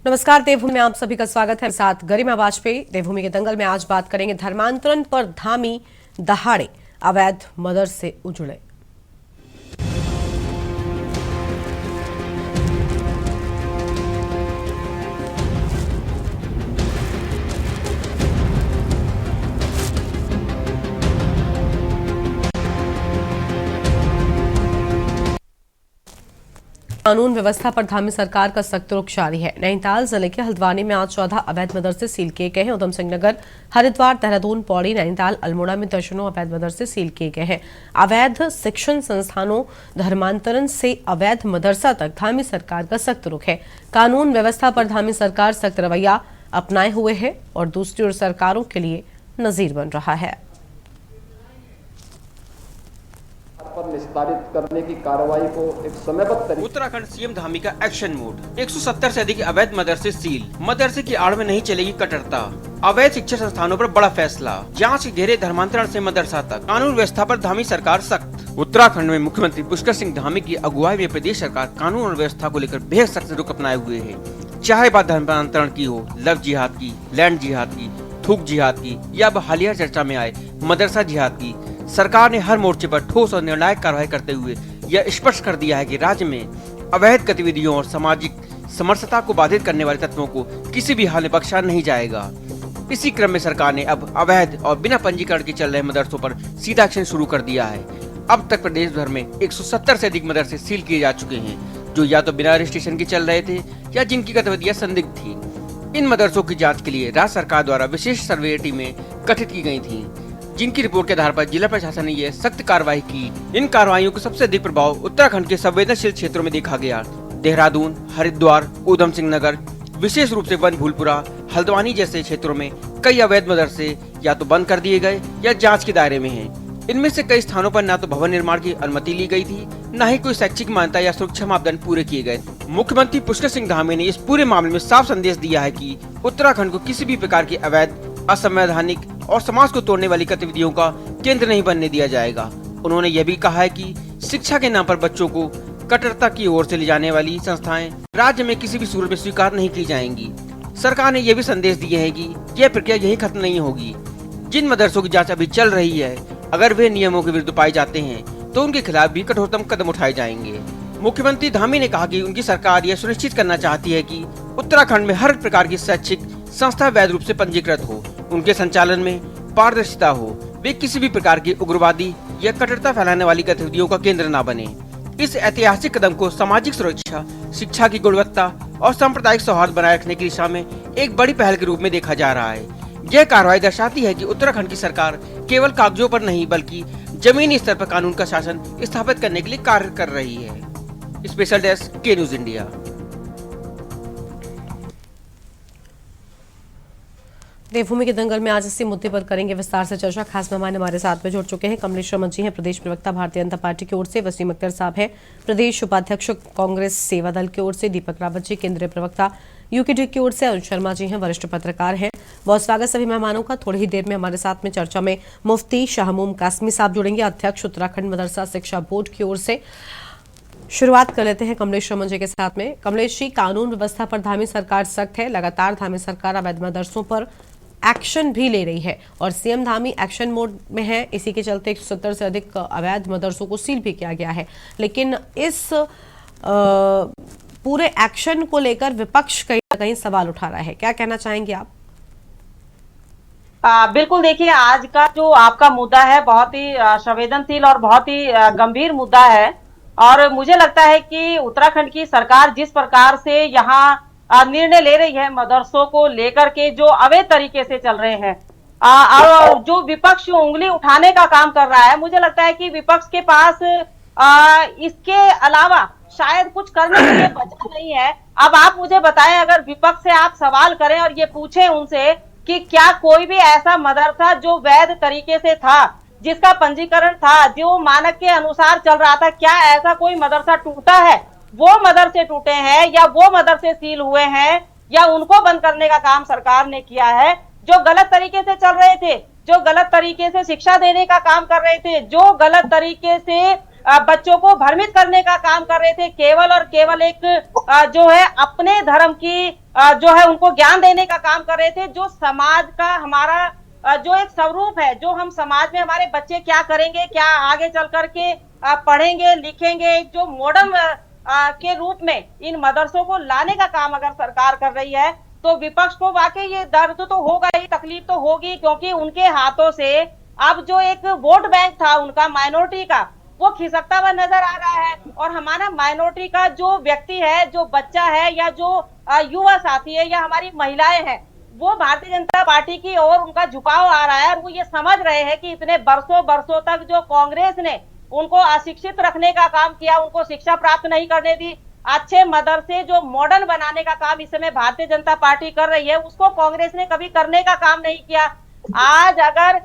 नमस्कार, देवभूमि में आप सभी का स्वागत है। साथ गरिमा वाजपेयी। देवभूमि के दंगल में आज बात करेंगे धर्मांतरण पर धामी दहाड़े अवैध मदरसे उजड़े। कानून व्यवस्था पर धामी सरकार का सख्त रुख जारी है। नैनीताल जिले के हल्द्वानी में आज 14 अवैध मदरसे सील किए गए हैं। उधम सिंह नगर, हरिद्वार, देहरादून, पौड़ी, नैनीताल, अल्मोड़ा में दर्जनों अवैध मदरसे सील किए गए हैं। अवैध शिक्षण संस्थानों, धर्मांतरण से अवैध मदरसा तक धामी सरकार का सख्त रुख है। कानून व्यवस्था पर धामी सरकार सख्त रवैया अपनाए हुए है और दूसरी ओर सरकारों के लिए नजीर बन रहा है। पर निस्तारित करने की कार्रवाई को एक समयबद्ध तरीके। उत्तराखंड सीएम धामी का एक्शन मोड। 170 से अधिक अवैध मदरसे सील। मदरसे की आड़ में नहीं चलेगी कट्टरता। अवैध शिक्षा संस्थानों पर बड़ा फैसला। जांच के घेरे धर्मांतरण से मदरसा तक। कानून व्यवस्था पर धामी सरकार सख्त। उत्तराखंड में मुख्यमंत्री पुष्कर सिंह धामी की अगुवाई में प्रदेश सरकार कानून और व्यवस्था को लेकर बेहद सख्त रुख अपनाए हुए है। चाहे बात धर्मांतरण की हो, लव जिहाद की, लैंड जिहाद की, थूक जिहाद की या अब हालिया चर्चा में आए मदरसा जिहाद की, सरकार ने हर मोर्चे पर ठोस और निर्णायक कार्रवाई करते हुए यह स्पष्ट कर दिया है कि राज्य में अवैध गतिविधियों और सामाजिक समरसता को बाधित करने वाले तत्वों को किसी भी हाल में बख्शा नहीं जाएगा। इसी क्रम में सरकार ने अब अवैध और बिना पंजीकरण के चल रहे मदरसों पर सीधा एक्शन शुरू कर दिया है। अब तक प्रदेश भर में 170 से अधिक मदरसे सील किए जा चुके हैं, जो या तो बिना रजिस्ट्रेशन के चल रहे थे या जिनकी गतिविधियां संदिग्ध थी। इन मदरसों की जाँच के लिए राज्य सरकार द्वारा विशेष सर्वे टीमें गठित की गयी थी, जिनकी रिपोर्ट के आधार पर जिला प्रशासन ने यह सख्त कार्रवाई की। इन कार्रवाइयों को सबसे अधिक प्रभाव उत्तराखंड के संवेदनशील क्षेत्रों में देखा गया। देहरादून, हरिद्वार, उधम सिंह नगर, विशेष रूप से वन भूलपुरा, हल्द्वानी जैसे क्षेत्रों में कई अवैध मदरसे या तो बंद कर दिए गए या जांच के दायरे में हैं। इनमें से कई स्थानों पर न तो भवन निर्माण की अनुमति ली गई थी, न ही कोई शैक्षिक मान्यता या सुरक्षा मापदंड पूरे किए गए। मुख्यमंत्री पुष्कर सिंह धामी ने इस पूरे मामले में साफ संदेश दिया है कि उत्तराखंड को किसी भी प्रकार की अवैध, असंवैधानिक और समाज को तोड़ने वाली गतिविधियों का केंद्र नहीं बनने दिया जाएगा। उन्होंने यह भी कहा है कि शिक्षा के नाम पर बच्चों को कट्टरता की ओर से ले जाने वाली संस्थाएं राज्य में किसी भी सूरत में स्वीकार नहीं की जाएंगी। सरकार ने यह भी संदेश दिए है कि यह प्रक्रिया यही खत्म नहीं होगी। जिन मदरसों की जांच अभी चल रही है, अगर वे नियमों के विरुद्ध पाए जाते हैं तो उनके खिलाफ भी कठोरतम कदम उठाए जाएंगे। मुख्यमंत्री धामी ने कहा कि उनकी सरकार यह सुनिश्चित करना चाहती है कि उत्तराखंड में हर प्रकार की शैक्षिक संस्था वैध रूप से पंजीकृत हो, उनके संचालन में पारदर्शिता हो, वे किसी भी प्रकार की उग्रवादी या कट्टरता फैलाने वाली गतिविधियों का केंद्र न बने। इस ऐतिहासिक कदम को सामाजिक सुरक्षा, शिक्षा की गुणवत्ता और सांप्रदायिक सौहार्द बनाए रखने की दिशा में एक बड़ी पहल के रूप में देखा जा रहा है। यह कार्रवाई दर्शाती है कि उत्तराखंड की सरकार केवल कागजों पर नहीं बल्कि जमीनी स्तर पर कानून का शासन स्थापित करने के लिए कार्य कर रही है। स्पेशल डेस्क, के न्यूज इंडिया। देवभूमि के दंगल में आज इसी मुद्दे पर करेंगे विस्तार से चर्चा। खास मेहमान हमारे साथ में जुड़ चुके हैं। कमलेश रमन जी हैं, प्रदेश प्रवक्ता भारतीय जनता पार्टी की ओर से। वसीम अख्तर साहब हैं, प्रदेश उपाध्यक्ष कांग्रेस सेवा दल की ओर से। दीपक रावत जी, केंद्रीय प्रवक्ता यूकेडी की ओर से। अरुण शर्मा जी हैं, वरिष्ठ पत्रकार हैं। बहुत स्वागत सभी मेहमानों का। थोड़ी ही देर में हमारे साथ में चर्चा में मुफ्ती शाहमूम कासमी साहब जुड़ेंगे, अध्यक्ष उत्तराखंड मदरसा शिक्षा बोर्ड की ओर से। शुरुआत कर लेते हैं कमलेश रमन जी के साथ में। कमलेश जी, कानून व्यवस्था पर धामी सरकार सख्त है। लगातार धामी सरकार अवैध मदरसों पर एक्शन भी ले रही है और सीएम धामी एक्शन मोड में है। इसी के चलते 170 से अधिक अवैध मदरसों को सील भी किया गया है। लेकिन इस पूरे एक्शन को लेकर विपक्ष कहीं ना कहीं सवाल उठा रहा है, क्या कहना चाहेंगे आप? बिल्कुल, देखिए, आज का जो आपका मुद्दा है बहुत ही संवेदनशील और बहुत ही गंभीर मुद्दा है। और मुझे लगता है कि उत्तराखंड की सरकार जिस प्रकार से यहाँ निर्णय ले रही है मदरसों को लेकर के, जो अवैध तरीके से चल रहे हैं, और जो विपक्ष उंगली उठाने का काम कर रहा है, मुझे लगता है कि विपक्ष के पास इसके अलावा शायद कुछ करने के लिए बचा नहीं है। अब आप मुझे बताएं, अगर विपक्ष से आप सवाल करें और ये पूछें उनसे कि क्या कोई भी ऐसा मदरसा जो वैध तरीके से था, जिसका पंजीकरण था, जो मानक के अनुसार चल रहा था, क्या ऐसा कोई मदरसा टूटा है? वो मदरसे टूटे हैं या वो मदरसे सील हुए हैं या उनको बंद करने का काम सरकार ने किया है? जो गलत तरीके से चल रहे थे, जो गलत तरीके से शिक्षा देने का काम कर रहे थे, जो गलत तरीके से बच्चों को भ्रमित करने का काम कर रहे थे, केवल और केवल एक जो है अपने धर्म की जो है उनको ज्ञान देने का काम कर रहे थे। जो समाज का हमारा जो एक स्वरूप है, जो हम समाज में हमारे बच्चे क्या करेंगे, क्या आगे चल करके पढ़ेंगे लिखेंगे, जो मॉडर्न के रूप में इन मदरसों को लाने का काम अगर सरकार कर रही है तो विपक्ष को वाकई ये दर्द तो होगा ही, तकलीफ तो होगी, क्योंकि उनके हाथों से अब जो एक वोट बैंक था उनका माइनॉरिटी का, वो खिसकता हुआ नजर आ रहा है। और हमारा माइनॉरिटी का जो व्यक्ति है, जो बच्चा है या जो युवा साथी है या हमारी महिलाएं हैं, वो भारतीय जनता पार्टी की ओर उनका झुकाव आ रहा है और वो ये समझ रहे हैं कि इतने बरसों तक जो कांग्रेस ने उनको अशिक्षित रखने का काम किया, उनको शिक्षा प्राप्त नहीं करने दी, अच्छे मदरसे जो मॉडर्न बनाने का काम इस समय भारतीय जनता पार्टी कर रही है, उसको कांग्रेस ने कभी करने का काम नहीं किया। आज अगर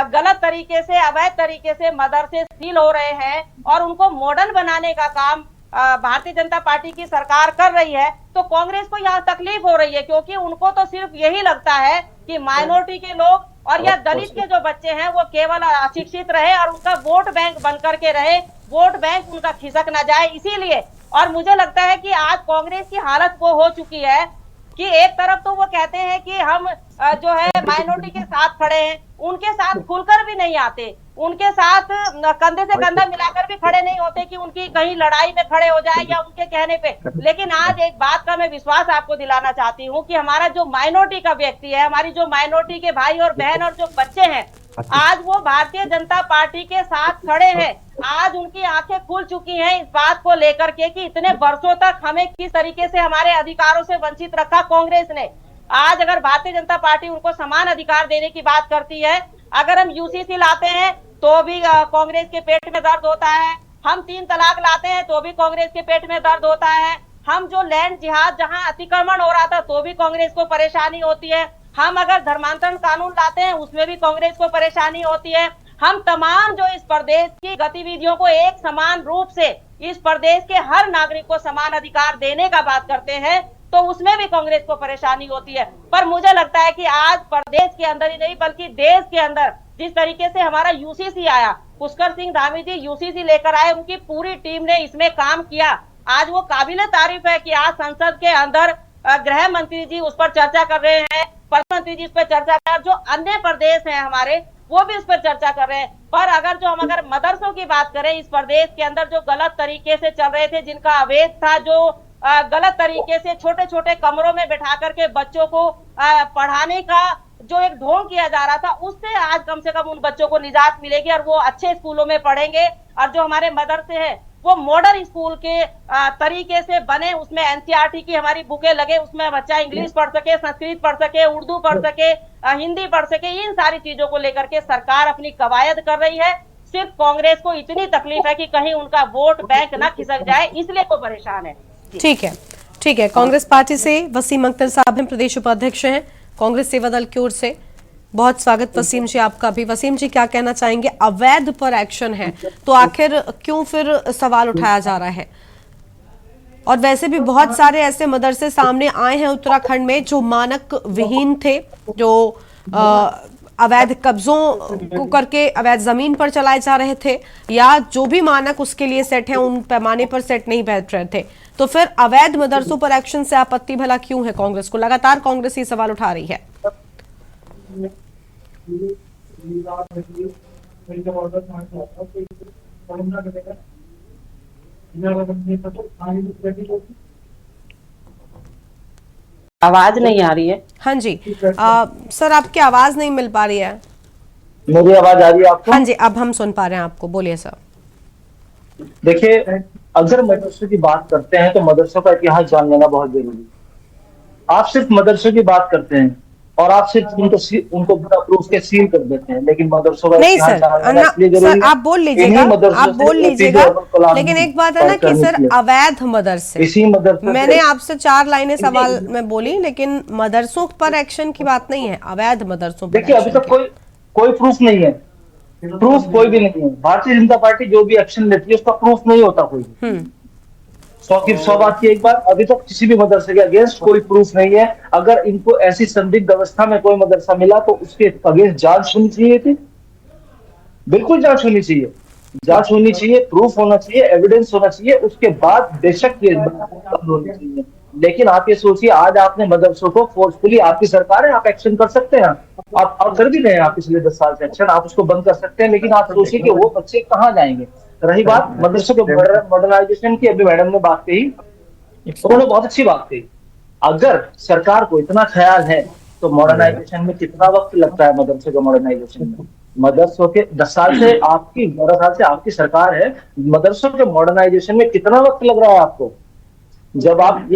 गलत तरीके से, अवैध तरीके से मदरसे सील हो रहे हैं और उनको मॉडर्न बनाने का काम भारतीय जनता पार्टी की सरकार कर रही है, तो कांग्रेस को यहाँ तकलीफ हो रही है, क्योंकि उनको तो सिर्फ यही लगता है कि माइनॉरिटी के लोग और या दलित के जो बच्चे हैं वो केवल अशिक्षित रहे और उनका वोट बैंक बन करके रहे, वोट बैंक उनका खिसक ना जाए, इसीलिए। और मुझे लगता है कि आज कांग्रेस की हालत वो हो चुकी है कि एक तरफ तो वो कहते हैं कि हम जो है माइनॉरिटी के साथ खड़े हैं, उनके साथ खुलकर भी नहीं आते, उनके साथ कंधे से कंधा मिलाकर भी खड़े नहीं होते कि उनकी कहीं लड़ाई में खड़े हो जाए या उनके कहने पे। लेकिन आज एक बात का मैं विश्वास आपको दिलाना चाहती हूँ कि हमारा जो माइनॉरिटी का व्यक्ति है, हमारी जो माइनॉरिटी के भाई और बहन और जो बच्चे हैं, आज वो भारतीय जनता पार्टी के साथ खड़े हैं। आज उनकी आंखें खुल चुकी हैं इस बात को लेकर के कि इतने वर्षों तक हमें किस तरीके से हमारे अधिकारों से वंचित रखा कांग्रेस ने। आज अगर भारतीय जनता पार्टी उनको समान अधिकार देने की बात करती है, अगर हम यूसीसी लाते हैं तो भी कांग्रेस के पेट में दर्द होता है, हम 3 तलाक लाते हैं तो भी कांग्रेस के पेट में दर्द होता है, हम जो लैंड जिहाद जहां अतिक्रमण हो रहा था तो भी कांग्रेस को परेशानी होती है, हम अगर धर्मांतरण कानून लाते हैं उसमें भी कांग्रेस को परेशानी होती है, हम तमाम जो इस प्रदेश की गतिविधियों को एक समान रूप से इस प्रदेश के हर नागरिक को समान अधिकार देने का बात करते हैं तो उसमें भी कांग्रेस को परेशानी होती है। पर मुझे लगता है कि आज प्रदेश के अंदर ही नहीं बल्कि देश के अंदर जिस तरीके से हमारा यूसीसी आया, पुष्कर सिंह धामी जी यूसीसी लेकर आए, उनकी पूरी टीम ने इसमें काम किया, आज वो काबिले तारीफ है कि आज संसद के अंदर गृह मंत्री जी उस पर चर्चा कर रहे हैं, प्रधानमंत्री जी उस पर चर्चा कर, जो अन्य प्रदेश हैं हमारे वो भी उस पर चर्चा कर रहे हैं। पर अगर मदरसों की बात करें, इस प्रदेश के अंदर जो गलत तरीके से चल रहे थे, जिनका अवैध था, जो गलत तरीके से छोटे छोटे कमरों में बैठा करके बच्चों को पढ़ाने का जो एक ढोंग किया जा रहा था, उससे आज कम से कम उन बच्चों को निजात मिलेगी और वो अच्छे स्कूलों में पढ़ेंगे। और जो हमारे मदरसे हैं वो मॉडर्न स्कूल के तरीके से बने, उसमें एनसीईआरटी की हमारी बुकें लगे, उसमें बच्चा इंग्लिश पढ़ सके, संस्कृत पढ़ सके, उर्दू पढ़ सके, हिंदी पढ़ सके। इन सारी चीजों को लेकर के सरकार अपनी कवायद कर रही है। सिर्फ कांग्रेस को इतनी तकलीफ है कि कहीं उनका वोट बैंक ना खिसक जाए, इसलिए वो परेशान है। ठीक है। कांग्रेस पार्टी से वसीम अख्तर साहब हैं, प्रदेश उपाध्यक्ष हैं कांग्रेस सेवा दल की ओर से। बहुत स्वागत वसीम जी आपका भी। वसीम जी क्या कहना चाहेंगे? अवैध पर एक्शन है तो आखिर क्यों फिर सवाल उठाया जा रहा है? और वैसे भी बहुत सारे ऐसे मदरसे सामने आए हैं उत्तराखंड में जो मानक विहीन थे, जो अवैध कब्जों को करके अवैध जमीन पर चलाए जा रहे थे, या जो भी मानक उसके लिए सेट है उन पैमाने पर सेट नहीं बैठ रहे थे। तो फिर अवैध मदरसों पर एक्शन से आपत्ति भला क्यों है कांग्रेस को? लगातार कांग्रेस ये सवाल उठा रही है। आवाज नहीं आ रही है। हाँ जी सर, आपकी आवाज नहीं मिल पा रही है। मेरी आवाज आ रही है आपको? हाँ जी, अब हम सुन पा रहे हैं आपको, बोलिए सर। देखिए, अगर मदरसों की बात करते हैं तो मदरसों का इतिहास जान लेना बहुत जरूरी है। आप सिर्फ मदरसों की बात करते हैं और आप सिर्फ उनको बिना प्रूफ के सील कर देते हैं, लेकिन मदरसों का नहीं इतिहास सर, जानना इसलिए जरूरी है। आप बोल लीजिएगा, लेकिन एक बात है ना कि सर अवैध मदरसे, इसी मदरसे मैंने आपसे 4 लाइनें सवाल में बोली, लेकिन मदरसों पर एक्शन की बात नहीं है, अवैध मदरसों पर। देखिए, अभी तक कोई प्रूफ नहीं है, प्रूफ कोई भी नहीं है। भारतीय जनता पार्टी जो भी एक्शन लेती है उसका प्रूफ नहीं होता कोई। 100 बात की एक बात, अभी तक किसी भी मदरसे के अगेंस्ट कोई प्रूफ नहीं है। अगर इनको ऐसी संदिग्ध अवस्था में कोई मदरसा मिला तो उसके अगेंस्ट जांच होनी चाहिए थी, बिल्कुल जांच होनी चाहिए, प्रूफ होना चाहिए, एविडेंस होना चाहिए, उसके बाद बेशक ये होनी चाहिए। लेकिन आप ये सोचिए, आज आपने मदरसों को फोर्सफुली, आपकी सरकार है, आप एक्शन कर सकते हैं, आप कर भी रहे हैं, आप पिछले 10 साल से एक्शन, आप उसको बंद कर सकते हैं, लेकिन आप सोचिए कि वो बच्चे कहाँ जाएंगे। रही बात मदरसों के मॉडर्नाइजेशन की, अभी मैडम ने बात कही, उन्होंने बहुत अच्छी बात कही। अगर सरकार को इतना ख्याल है तो मॉडर्नाइजेशन में कितना वक्त लगता है? मदरसे के मॉडर्नाइजेशन में मदरसों के 10 साल से आपकी 12 साल से आपकी सरकार है, मदरसों के मॉडर्नाइजेशन में कितना वक्त लग रहा है आपको? जब आप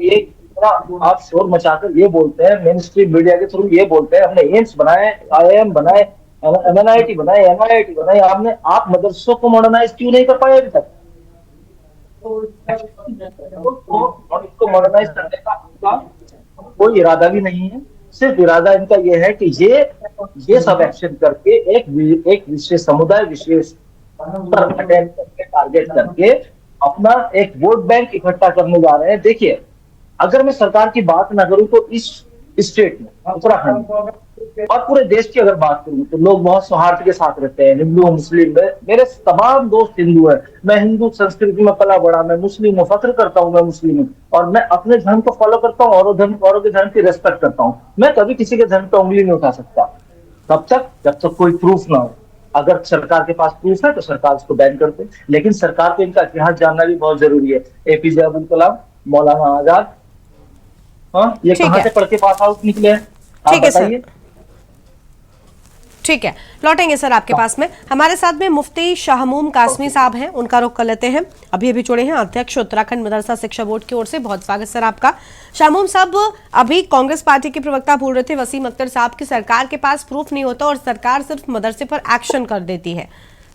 ये आप शोर मचाकर ये बोलते हैं, मेन स्ट्रीम मीडिया के थ्रू ये बोलते हैं, हमने एम्स बनाए, IIM बनाए, MNIT बनाए, MIT बनाए, आपने आप मदरसों को मॉडर्नाइज क्यों नहीं कर पाए अभी तक? इसको मॉडर्नाइज करने का कोई इरादा भी नहीं है। सिर्फ इरादा इनका ये है कि ये सब एक्शन करके एक विशेष समुदाय, विशेष पर अटेंड करके, टारगेट करके अपना एक वोट बैंक इकट्ठा करने जा रहे हैं। देखिए, अगर मैं सरकार की बात ना करूं तो इस स्टेट में, उत्तराखंड और पूरे देश की अगर बात करूं तो लोग बहुत सौहार्द के साथ रहते हैं, हिंदू मुस्लिम में। मेरे तमाम दोस्त हिंदू हैं, मैं हिंदू संस्कृति में पला बड़ा, मैं मुस्लिम हूँ, फख्र करता हूँ मैं मुस्लिम हूँ, और मैं अपने धर्म को फॉलो करता हूँ, औरों के धर्म की रेस्पेक्ट करता हूँ। मैं कभी किसी के धर्म पर उंगली नहीं उठा सकता तब तक जब तक कोई प्रूफ ना हो। अगर सरकार के पास प्रूफ है तो सरकार उसको बैन कर दे, लेकिन सरकार को इनका इतिहास जानना भी बहुत जरूरी है। APJ अब्दुल कलाम, मौलाना आजाद, हाँ, ये कहाँ से पढ़ के पास आउट निकले हैं? ठीक है सर, ठीक है, लौटेंगे सर आपके पास में। हमारे साथ में मुफ्ती शाहमूम कासमी साहब हैं, उनका रुख कर लेते हैं। अभी जुड़े हैं अध्यक्ष उत्तराखंड मदरसा शिक्षा बोर्ड की ओर से। बहुत स्वागत सर आपका। शाहमूम साहब, अभी कांग्रेस पार्टी के प्रवक्ता बोल रहे थे वसीम अख्तर साहब की सरकार के पास प्रूफ नहीं होता और सरकार सिर्फ मदरसे पर एक्शन कर देती है।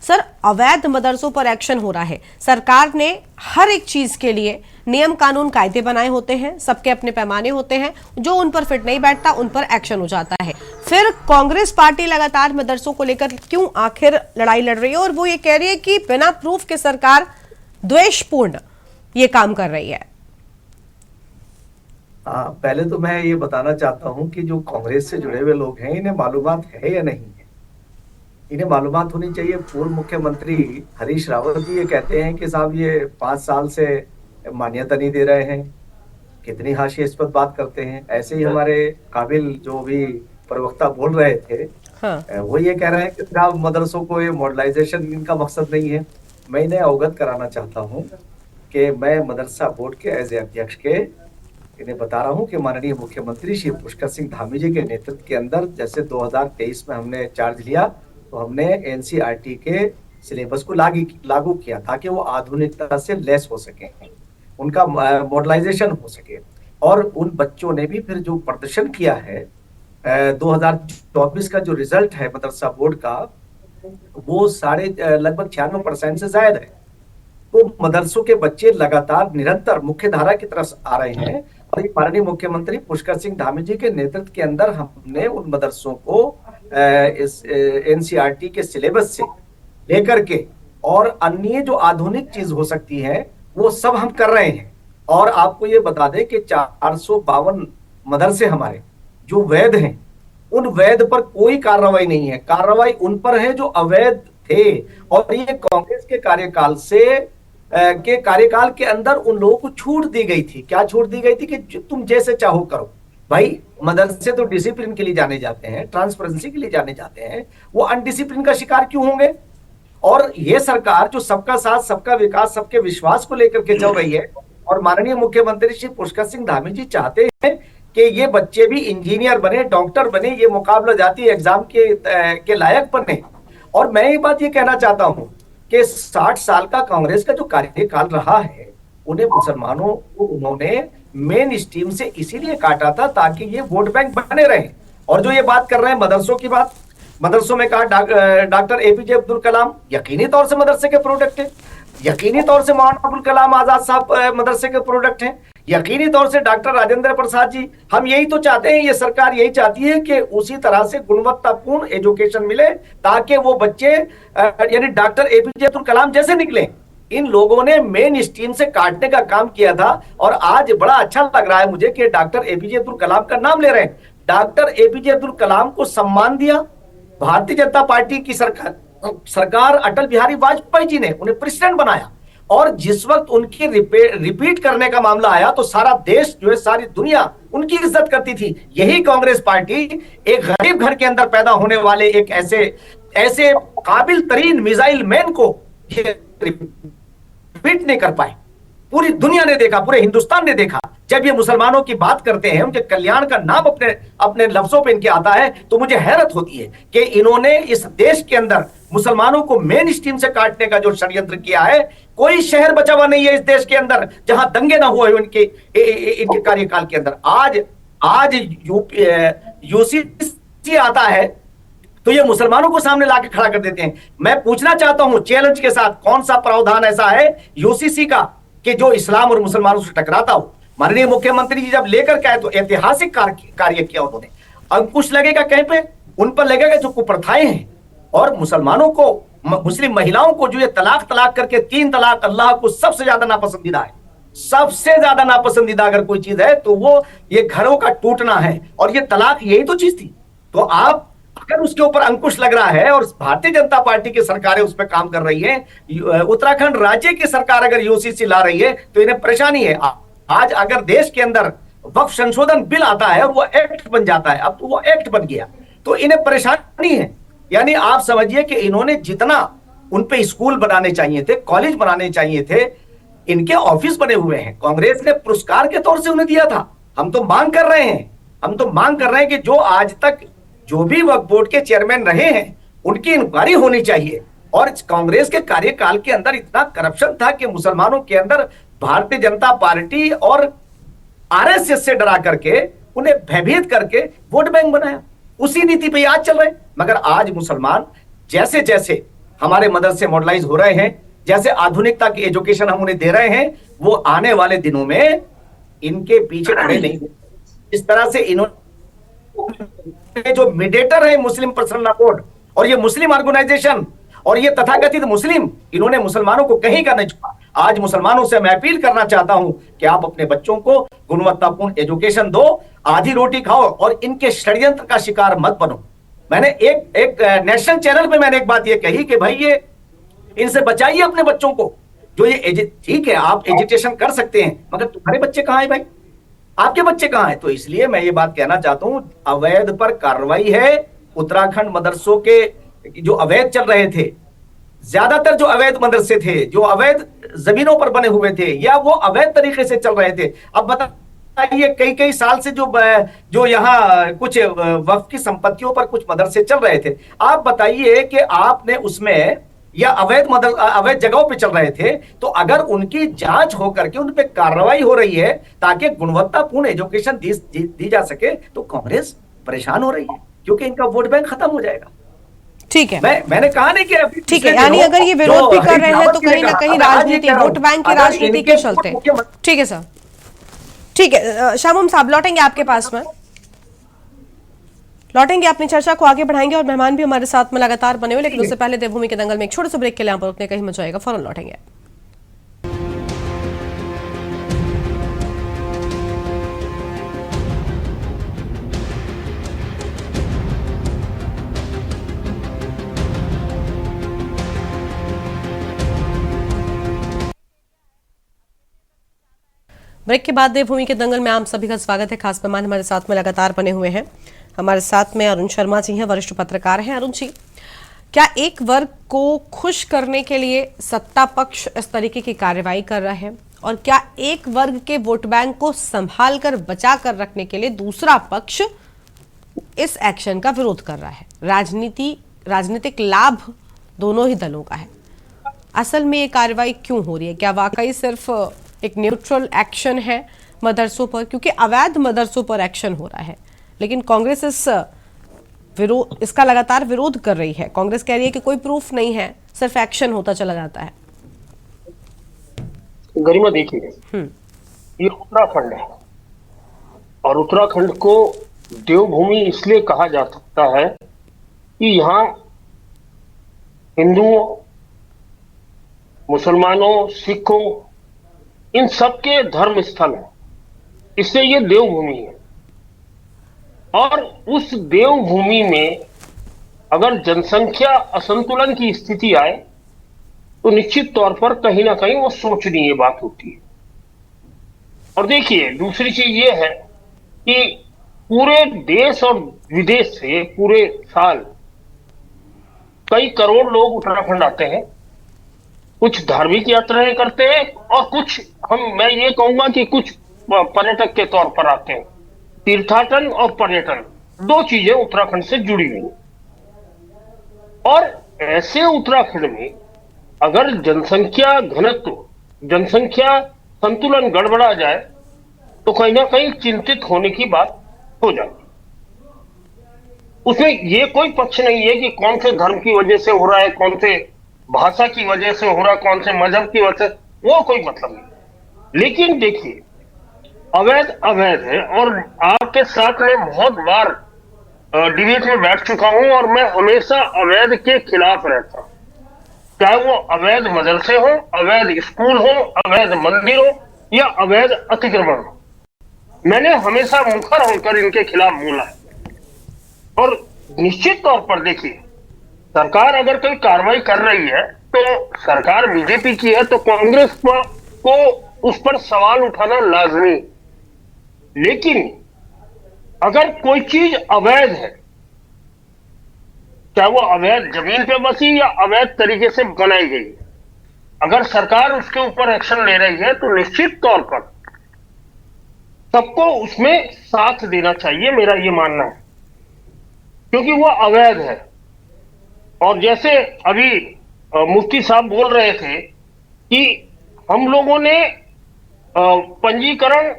सर, अवैध मदरसों पर एक्शन हो रहा है। सरकार ने हर एक चीज के लिए नियम कानून कायदे बनाए होते हैं, सबके अपने पैमाने होते हैं, जो उन पर फिट नहीं बैठता उन पर एक्शन हो जाता है। फिर कांग्रेस पार्टी लगातार मदरसों को लेकर क्यों आखिर लड़ाई लड़ रही है? और वो ये कह रही है कि बिना प्रूफ के सरकार द्वेषपूर्ण ये काम कर रही है। पहले तो मैं ये बताना चाहता हूं कि जो कांग्रेस से जुड़े हुए लोग हैं, इन्हें मालूमात है या नहीं है? इन्हें मालूमात होनी चाहिए। पूर्व मुख्यमंत्री हरीश रावत जी ये कहते हैं कि साहब ये 5 साल से मान्यता नहीं दे रहे हैं। कितनी हास्यास्पद बात करते हैं। ऐसे ही हमारे काबिल जो भी प्रवक्ता बोल रहे थे, हाँ, वो ये कह रहे हैं कि साहब मदरसों को ये मॉडर्नाइजेशन इनका मकसद नहीं है। मैं इन्हें अवगत कराना चाहता हूँ कि मैं मदरसा बोर्ड के एज ए अध्यक्ष के इन्हें बता रहा हूँ कि माननीय मुख्यमंत्री श्री पुष्कर सिंह धामी जी के नेतृत्व के अंदर जैसे 2023 में हमने चार्ज लिया तो हमने NCERT के सिलेबस को लागू किया ताकि वो आधुनिकता से लैस हो सके, उनका मॉडर्नाइजेशन हो सके। और उन बच्चों ने भी फिर जो प्रदर्शन किया है 2024 का जो रिजल्ट है मदरसा बोर्ड का, वो लगभग 96% से ज्यादा है। तो मदरसों के बच्चे लगातार निरंतर मुख्य धारा की तरफ आ रहे हैं। और माननीय मुख्यमंत्री पुष्कर सिंह धामी जी के नेतृत्व के अंदर हमने उन मदरसों को इस NCERT के सिलेबस से लेकर के और अन्य जो आधुनिक चीज हो सकती है वो सब हम कर रहे हैं। और आपको ये बता दें कि 452 मदरसे हमारे जो वैध हैं, उन वैध पर कोई कार्रवाई नहीं है। कार्रवाई उन पर है जो अवैध थे। और ये कांग्रेस के कार्यकाल के अंदर उन लोगों को छूट दी गई थी। क्या छूट दी गई थी? कि तुम जैसे चाहो करो। भाई, मदरसे तो डिसिप्लिन के लिए जाने जाते हैं, ट्रांसपेरेंसी के लिए जाने जाते हैं, वो अनडिसिप्लिन का शिकार क्यों होंगे? और ये सरकार जो सबका साथ, सबका विकास, सबके विश्वास को लेकर के चल रही है, और माननीय मुख्यमंत्री श्री पुष्कर सिंह धामी जी चाहते हैं कि ये बच्चे भी इंजीनियर बने, डॉक्टर बने, ये मुकाबला जाती एग्जाम के लायक बने। और मैं ये बात ये कहना चाहता हूं कि 60 साल का कांग्रेस का जो कार्यकाल रहा है, उन्हें मुसलमानों को उन्होंने मेन स्ट्रीम से इसीलिए काटा था ताकि ये वोट बैंक बने रहे। और जो ये बात कर रहे हैं मदरसों की बात, मदरसों में कहा डॉक्टर APJ अब्दुल कलाम यकीनी तौर से मदरसे के प्रोडक्ट है, यकीनी तौर से मौलाना अबुल कलाम आजाद साहब मदरसे के प्रोडक्ट हैं, यकीनी तौर से डॉक्टर राजेंद्र प्रसाद जी। हम यही तो चाहते हैं, ये सरकार यही चाहती है कि उसी तरह से गुणवत्तापूर्ण एजुकेशन मिले ताकि वो बच्चे यानी डॉक्टर APJ अब्दुल कलाम जैसे निकले। इन लोगों ने मेन स्ट्रीम से काटने का काम किया था। और आज बड़ा अच्छा लग रहा है मुझे कि डॉक्टर APJ अब्दुल कलाम का नाम ले रहे हैं। डॉक्टर APJ अब्दुल कलाम को सम्मान दिया भारतीय जनता पार्टी की सरकार अटल बिहारी वाजपेयी जी ने, उन्हें प्रेसिडेंट बनाया। और जिस वक्त उनकी रिपीट करने का मामला आया तो सारा देश जो है, सारी दुनिया उनकी इज्जत करती थी। यही कांग्रेस पार्टी एक गरीब घर के अंदर पैदा होने वाले एक ऐसे काबिल तरीन मिसाइल मैन को ये रिपीट नहीं कर पाए। पूरी दुनिया ने देखा, पूरे हिंदुस्तान ने देखा। जब ये मुसलमानों की बात करते हैं, उनके कल्याण का नाम अपने लफ्जों पे इनके आता है, तो मुझे हैरत होती है कि इन्होंने इस देश के अंदर मुसलमानों को मेन स्ट्रीम से काटने का जो षड्यंत्र किया है, कोई शहर बचा हुआ नहीं है इस देश के अंदर जहां दंगे ना हुए इनके कार्यकाल के अंदर। आज यूसीसी आता है तो ये मुसलमानों को सामने लाके खड़ा कर देते हैं। मैं पूछना चाहता हूं चैलेंज के साथ, कौन सा प्रावधान ऐसा है यूसीसी का कि जो इस्लाम और मुसलमानों से टकराता हो? माननीय मुख्यमंत्री जी जब लेकर के आए तो ऐतिहासिक कार्य किया उन्होंने। अंकुश लगेगा कहीं पे, उन पर लगेगा जो कुप्रथाएं हैं। और मुसलमानों को, मुस्लिम महिलाओं को जो ये तलाक करके 3 तलाक अल्लाह को सबसे ज्यादा नापसंदीदा है। सबसे ज्यादा नापसंदीदा अगर कोई चीज है तो वो ये घरों का टूटना है, और ये तलाक यही तो चीज थी। तो आप अगर उसके ऊपर अंकुश लग रहा है और भारतीय जनता पार्टी की सरकारें उस पर काम कर रही है, उत्तराखंड राज्य की सरकार अगर यूसीसी ला रही है तो इन्हें परेशानी है। आज अगर देश के अंदर वक्फ संशोधन बिल आता है और वो एक्ट बन जाता है, अब तो वो एक्ट बन गया, तो इन्हें परेशानी है। यानी आप समझिए कि इन्होंने जितना उन पे स्कूल बनाने चाहिए थे, कॉलेज बनाने चाहिए थे, इनके ऑफिस बने हुए हैं। कांग्रेस ने पुरस्कार के तौर से उन्हें दिया था। हम तो मांग कर रहे हैं कि जो आज तक जो भी वक्फ बोर्ड के चेयरमैन रहे हैं उनकी इंक्वायरी होनी चाहिए। और कांग्रेस के कार्यकाल के अंदर इतना करप्शन था कि मुसलमानों के अंदर भारतीय जनता पार्टी और आरएसएस से डरा करके, उन्हें भयभीत करके वोट बैंक बनाया। उसी नीति पे आज चल रहे हैं। मगर आज मुसलमान जैसे जैसे हमारे मदरसे मॉडलाइज हो रहे हैं, जैसे आधुनिकता की एजुकेशन हम उन्हें दे रहे हैं, वो आने वाले दिनों में इनके पीछे खड़े नहीं होंगे। इस तरह से इन्होंने जो मीडिएटर है मुस्लिम पर्सनल बोर्ड और ये मुस्लिम ऑर्गेनाइजेशन और ये तथाकथित मुस्लिम, इन्होंने मुसलमानों को कहीं का नहीं छुपा। आज मुसलमानों से मैं अपील करना चाहता हूं कि आप अपने बच्चों को गुणवत्तापूर्ण एजुकेशन दो, आधी रोटी खाओ और इनके षड्यंत्र का शिकार मत बनो। मैंने एक नेशनल चैनल पे मैंने एक बात ये कही कि भाई ये इनसे बचाइए अपने बच्चों को। जो ये ठीक है, आप एजुकेशन कर सकते हैं, मगर तुम्हारे बच्चे कहां है भाई? आपके बच्चे कहां हैं? तो इसलिए मैं ये बात कहना चाहता हूं, अवैध पर कार्रवाई है। उत्तराखंड मदरसों के जो अवैध चल रहे थे, ज्यादातर जो अवैध मदरसे थे, जो अवैध जमीनों पर बने हुए थे या वो अवैध तरीके से चल रहे थे, अब बताइए कई साल से जो यहाँ कुछ वक्फ की संपत्तियों पर कुछ मदरसे चल रहे थे, आप बताइए कि आपने उसमें या अवैध जगहों पे चल रहे थे, तो अगर उनकी जांच हो करके उन पे कार्रवाई हो रही है ताकि गुणवत्तापूर्ण एजुकेशन दी जा सके, तो कांग्रेस परेशान हो रही है क्योंकि इनका वोट बैंक खत्म हो जाएगा। ठीक है, मैंने कहा नहीं कि ठीक है, यानी अगर ये विरोध भी कर रहे हैं तो कहीं ना कहीं राजनीति, वोट बैंक की राजनीति के चलते। ठीक है सर, ठीक है शामुम साहब, लौटेंगे आपके पास में, लौटेंगे अपनी चर्चा को आगे बढ़ाएंगे और मेहमान भी हमारे साथ में लगातार बने हुए, लेकिन उससे पहले देवभूमि के दंगल में एक छोटे से ब्रेक के लिए यहाँ पर रुकने कहीं मच जाएगा, फौरन लौटेंगे। ब्रेक के बाद देवभूमि के दंगल में आप सभी का स्वागत है। खास मेहमान हमारे साथ में लगातार बने हुए हैं। हमारे साथ में अरुण शर्मा जी हैं, वरिष्ठ पत्रकार हैं। अरुण जी, क्या एक वर्ग को खुश करने के लिए सत्ता पक्ष इस तरीके की कार्रवाई कर रहा है, और क्या एक वर्ग के वोट बैंक को संभाल कर बचा कर रखने के लिए दूसरा पक्ष इस एक्शन का विरोध कर रहा है? राजनीतिक लाभ दोनों ही दलों का है। असल में ये कार्रवाई क्यों हो रही है? क्या वाकई सिर्फ एक न्यूट्रल एक्शन है मदरसों पर, क्योंकि अवैध मदरसों पर एक्शन हो रहा है, लेकिन कांग्रेस इसका लगातार विरोध कर रही है। कांग्रेस कह रही है कि कोई प्रूफ नहीं है, सिर्फ एक्शन होता चला जाता है। गरिमा देखिए, ये उत्तराखंड है और उत्तराखंड को देवभूमि इसलिए कहा जा सकता है कि यहाँ हिंदुओं, मुसलमानों, सिखों, इन सबके धर्म स्थल है, इससे ये देवभूमि है। और उस देवभूमि में अगर जनसंख्या असंतुलन की स्थिति आए तो निश्चित तौर पर कहीं ना कहीं वो सोचनीय बात होती है। और देखिए, दूसरी चीज ये है कि पूरे देश और विदेश से पूरे साल कई करोड़ लोग उत्तराखंड आते हैं, कुछ धार्मिक यात्राएं करते हैं और कुछ मैं ये कहूंगा कि कुछ पर्यटक के तौर पर आते हैं। तीर्थाटन और पर्यटन दो चीजें उत्तराखंड से जुड़ी हुई हैं। और ऐसे उत्तराखंड में अगर जनसंख्या घनत्व, जनसंख्या संतुलन गड़बड़ा जाए तो कहीं ना कहीं चिंतित होने की बात हो जाती। उसमें ये कोई पक्ष नहीं है कि कौन से धर्म की वजह से हो रहा है, कौन से भाषा की वजह से हो रहा है, कौन से मजहब की वजह से, वो कोई मतलब नहीं। लेकिन देखिए, अवैध अवैध है। और आपके साथ में बहुत बार डिबेट में बैठ चुका हूं और मैं हमेशा अवैध के खिलाफ रहता हूं, चाहे वो अवैध मदरसे हो, अवैध स्कूल हो, अवैध मंदिर हो या अवैध अतिक्रमण हो। मैंने हमेशा मुखर होकर इनके खिलाफ बोला है। और निश्चित तौर पर देखिए, सरकार अगर कोई कार्रवाई कर रही है तो सरकार बीजेपी की है तो कांग्रेस को उस पर सवाल उठाना लाजमी। लेकिन अगर कोई चीज अवैध है, चाहे वो अवैध जमीन पे बसी या अवैध तरीके से बनाई गई, अगर सरकार उसके ऊपर एक्शन ले रही है तो निश्चित तौर पर सबको उसमें साथ देना चाहिए, मेरा ये मानना है, क्योंकि वो अवैध है। और जैसे अभी मुफ्ती साहब बोल रहे थे कि हम लोगों ने पंजीकरण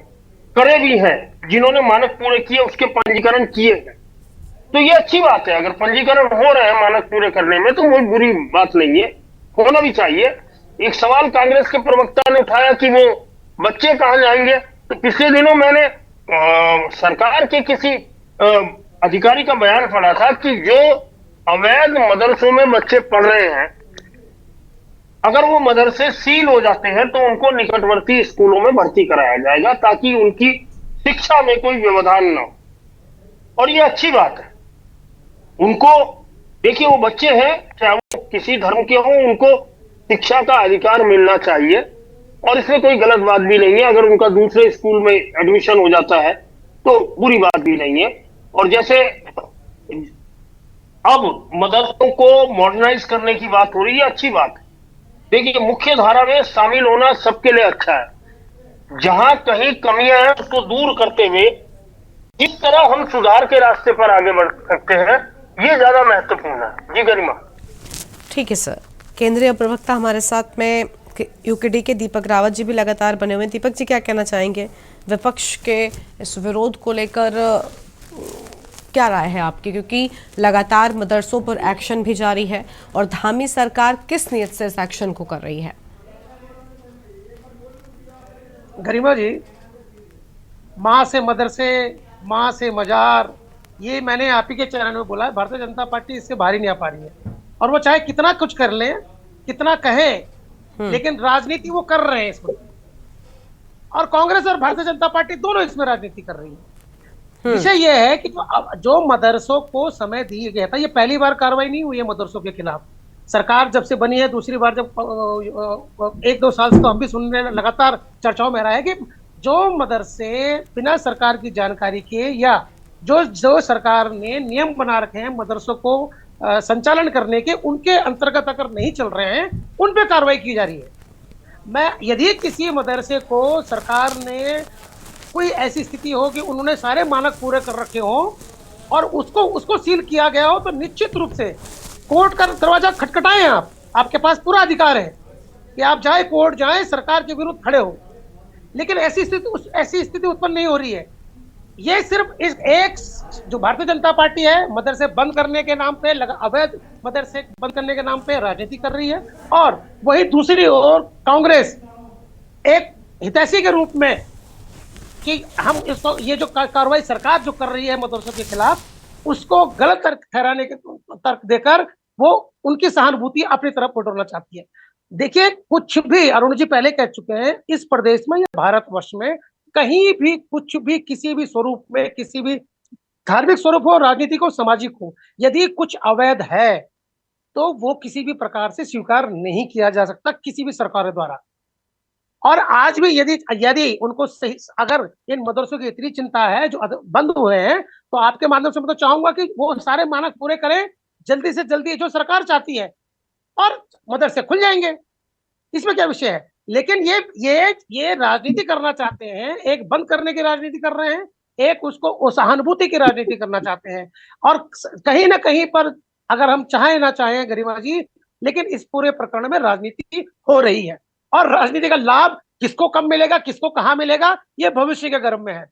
करे भी हैं, जिन्होंने मानक पूरे किए उसके पंजीकरण किए हैं, तो ये अच्छी बात है। अगर पंजीकरण हो रहे हैं मानक पूरे करने में तो कोई बुरी बात नहीं है, होना भी चाहिए। एक सवाल कांग्रेस के प्रवक्ता ने उठाया कि वो बच्चे कहां जाएंगे, तो पिछले दिनों मैंने सरकार के किसी अधिकारी का बयान पढ़ा था कि जो अवैध मदरसों में बच्चे पढ़ रहे हैं, अगर वो मदरसे सील हो जाते हैं तो उनको निकटवर्ती स्कूलों में भर्ती कराया जाएगा ताकि उनकी शिक्षा में कोई व्यवधान न हो। और ये अच्छी बात है। उनको देखिए, वो बच्चे हैं, चाहे वो किसी धर्म के हों, उनको शिक्षा का अधिकार मिलना चाहिए और इसमें कोई गलत बात भी नहीं है। अगर उनका दूसरे स्कूल में एडमिशन हो जाता है तो बुरी बात भी नहीं है। और जैसे अब मदरसों को मॉडर्नाइज करने की बात हो रही है, अच्छी बात है। देखिए, मुख्य धारा में शामिल होना सबके लिए अच्छा है। जहां कहीं कमियां हैं उसको दूर करते हुए जिस तरह हम सुधार के रास्ते पर आगे बढ़ सकते हैं, ये ज्यादा महत्वपूर्ण है। जी गरिमा। ठीक है सर। केंद्रीय प्रवक्ता हमारे साथ में यूकेडी के दीपक रावत जी भी लगातार बने हुए हैं। दीपक जी, क्या कहना चाहेंगे विपक्ष के इस विरोध को लेकर? क्या राय है आपकी, क्योंकि लगातार मदरसों पर एक्शन भी जारी है और धामी सरकार किस नियत से इस एक्शन को कर रही है? गरिमा जी, माँ से मदरसे, माँ से मजार, ये मैंने आप ही के चैनल में बोला है। भारतीय जनता पार्टी इससे बाहर नहीं आ पा रही है। और वो चाहे कितना कुछ कर ले, कितना कहे, लेकिन राजनीति वो कर रहे हैं इसमें। और कांग्रेस और भारतीय जनता पार्टी दोनों इसमें राजनीति कर रही है। विषय यह है कि जो मदरसों को समय दिया गया था, ये पहली बार कार्रवाई नहीं हुई है मदरसों के खिलाफ। सरकार जब से बनी है, दूसरी बार जब 1-2 साल से तो हम भी सुनने लगातार चर्चाओं में रहा है कि जो मदरसे बिना सरकार की जानकारी के या जो सरकार ने नियम बना रखे हैं मदरसों को संचालन करने के, उनके अंतर्गत अगर नहीं चल रहे हैं, उन पे कार्रवाई की जा रही है। यदि किसी मदरसे को सरकार ने कोई ऐसी स्थिति हो कि उन्होंने सारे मानक पूरे कर रखे हो और उसको सील किया गया हो, तो निश्चित रूप से कोर्ट का दरवाजा खटखटाएं। आपके पास पूरा अधिकार है कि आप जाए कोर्ट जाए, सरकार के विरुद्ध खड़े हो। लेकिन ऐसी स्थिति उत्पन्न नहीं हो रही है। ये सिर्फ एक जो भारतीय जनता पार्टी है, मदरसे बंद करने के नाम पे, अवैध मदरसे बंद करने के नाम पे राजनीति कर रही है, और वही दूसरी ओर कांग्रेस एक हितैषी के रूप में कि हम इसको, ये जो कार्रवाई सरकार जो कर रही है मदरसों के खिलाफ, उसको गलत ठहराने के तर्क देकर वो उनकी सहानुभूति अपनी तरफ बटोरना चाहती है। देखिए, कुछ भी अरुण जी पहले कह चुके हैं, इस प्रदेश में या भारतवर्ष में कहीं भी कुछ भी किसी भी स्वरूप में, किसी भी धार्मिक स्वरूप हो, राजनीतिक हो, सामाजिक हो, यदि कुछ अवैध है तो वो किसी भी प्रकार से स्वीकार नहीं किया जा सकता किसी भी सरकार द्वारा। और आज भी यदि यदि उनको सही, अगर इन मदरसों की इतनी चिंता है जो बंद हुए हैं, तो आपके माध्यम से मैं तो चाहूंगा कि वो सारे मानक पूरे करें जल्दी से जल्दी, जो सरकार चाहती है, और मदरसे खुल जाएंगे। इसमें क्या विषय है? लेकिन ये राजनीति करना चाहते हैं, एक बंद करने की राजनीति कर रहे हैं, एक उसको सहानुभूति की राजनीति करना चाहते हैं। और कहीं ना कहीं पर, अगर हम चाहें ना चाहें गरिमा जी, लेकिन इस पूरे प्रकरण में राजनीति हो रही है, और राजनीति का लाभ किसको कब मिलेगा, किसको कहां मिलेगा, ये भविष्य के गर्भ में है।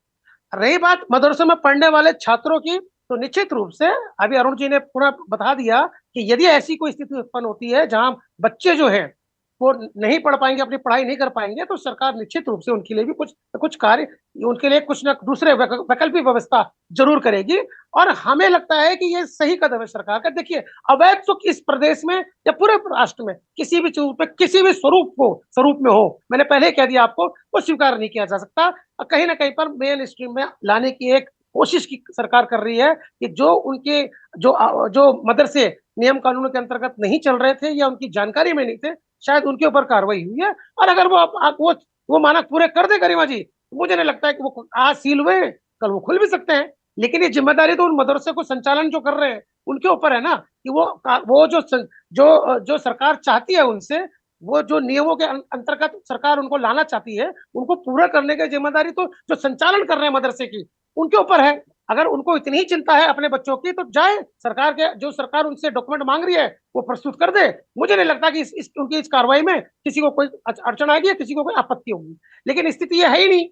रही बात मदरसों में पढ़ने वाले छात्रों की, तो निश्चित रूप से अभी अरुण जी ने पूरा बता दिया कि यदि ऐसी कोई स्थिति उत्पन्न होती है जहां बच्चे जो हैं वो नहीं पढ़ पाएंगे, अपनी पढ़ाई नहीं कर पाएंगे, तो सरकार निश्चित रूप से उनके लिए भी कुछ कार्य, उनके लिए कुछ ना दूसरे वैकल्पिक व्यवस्था जरूर करेगी। और हमें लगता है कि ये सही कदम है सरकार का। देखिए, अवैध सुख इस प्रदेश में या पूरे राष्ट्र में किसी भी चीज पे, किसी भी स्वरूप में हो, मैंने पहले कह दिया आपको, वो स्वीकार नहीं किया जा सकता। और कहीं ना कहीं पर मेन स्ट्रीम में लाने की एक कोशिश की सरकार कर रही है कि जो उनके जो मदरसे नियम कानून के अंतर्गत नहीं चल रहे थे या उनकी जानकारी में नहीं थे, शायद उनके ऊपर कार्रवाई हुई है। और अगर वो मानक पूरे कर दे गरिमा जी, मुझे नहीं लगता है कि वो आज सील हुए, कल वो खुल भी सकते हैं। लेकिन ये जिम्मेदारी तो उन मदरसे को संचालन जो कर रहे हैं उनके ऊपर है ना, कि वो जो सरकार चाहती है उनसे, वो जो नियमों के अंतर्गत सरकार उनको लाना चाहती है, उनको पूरा करने की जिम्मेदारी तो जो संचालन कर रहे हैं मदरसे की, उनके ऊपर है। अगर उनको इतनी ही चिंता है अपने बच्चों की, तो जाए सरकार के, जो सरकार उनसे डॉक्यूमेंट मांग रही है वो प्रस्तुत कर दे। मुझे नहीं लगता कि उनकी इस कार्रवाई में किसी को कोई अड़चन आएगी या किसी को कोई आपत्ति होगी। लेकिन स्थिति ये है ही नहीं।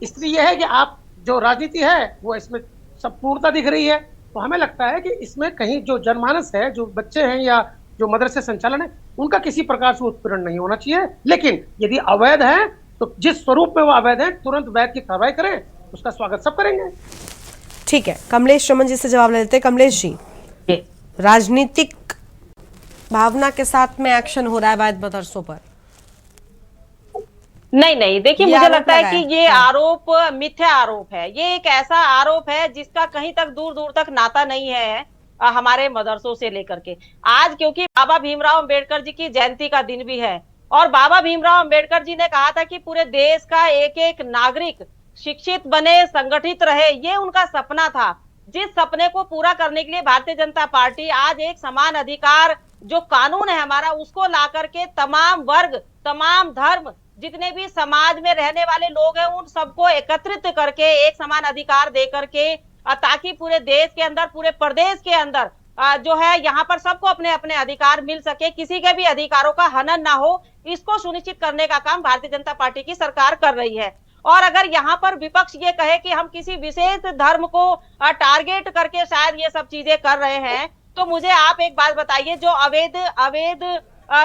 स्थिति ये है कि आप जो राजनीति है वो इसमें संपूर्णता दिख रही है। तो हमें लगता है कि इसमें कहीं जो जनमानस है, जो बच्चे हैं या जो मदरसे संचालन है, उनका किसी प्रकार से उत्पीड़न नहीं होना चाहिए। लेकिन यदि अवैध है तो जिस स्वरूप में वो अवैध है, तुरंत वैध की कार्रवाई करें, उसका स्वागत सब करेंगे। ठीक है, कमलेश रमन जी से जवाब ले लेते हैं। कमलेश जी, राजनीतिक भावना के साथ में एक्शन हो रहा है अवैध मदरसों पर? नहीं, देखिए, मुझे लगता है कि ये आरोप मिथ्या आरोप है। ये एक ऐसा आरोप है जिसका कहीं तक दूर दूर तक नाता नहीं है हमारे मदरसों से लेकर के। आज क्योंकि बाबा भीमराव अंबेडकर जी की जयंती का दिन भी है, और बाबा भीमराव अंबेडकर जी ने कहा था कि पूरे देश का एक एक नागरिक शिक्षित बने, संगठित रहे, ये उनका सपना था। जिस सपने को पूरा करने के लिए भारतीय जनता पार्टी आज एक समान अधिकार जो कानून है हमारा, उसको ला करके तमाम वर्ग, तमाम धर्म, जितने भी समाज में रहने वाले लोग हैं, उन सबको एकत्रित करके एक समान अधिकार दे करके, ताकि पूरे देश के अंदर, पूरे प्रदेश के अंदर जो है यहाँ पर सबको अपने अपने अधिकार मिल सके, किसी के भी अधिकारों का हनन ना हो, इसको सुनिश्चित करने का काम भारतीय जनता पार्टी की सरकार कर रही है। और अगर यहाँ पर विपक्ष ये कहे कि हम किसी विशेष धर्म को टारगेट करके शायद ये सब चीजें कर रहे हैं, तो मुझे आप एक बात बताइए, जो अवैध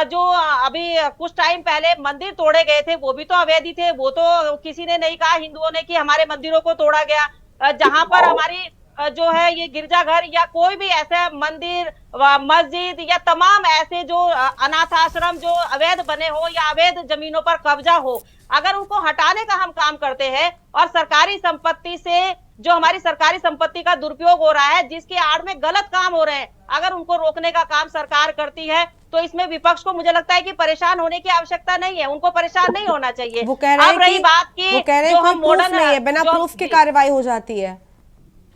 जो अभी कुछ टाइम पहले मंदिर तोड़े गए थे, वो भी तो अवैध ही थे। वो तो किसी ने नहीं कहा, हिंदुओं ने, कि हमारे मंदिरों को तोड़ा गया। जहां पर हमारी जो है ये गिरजाघर या कोई भी ऐसा मंदिर, मस्जिद या तमाम ऐसे जो अनाथ आश्रम जो अवैध बने हो या अवैध जमीनों पर कब्जा हो, अगर उनको हटाने का हम काम करते हैं और सरकारी संपत्ति से जो हमारी सरकारी संपत्ति का दुरुपयोग हो रहा है, जिसके आड़ में गलत काम हो रहे हैं, अगर उनको रोकने का काम सरकार करती है, तो इसमें विपक्ष को मुझे लगता है कि परेशान होने की आवश्यकता नहीं है, उनको परेशान नहीं होना चाहिए। वो कह रहे हैं रही बात की जो हम मॉडर्न नहीं है, बिना प्रूफ के कार्रवाई हो जाती है।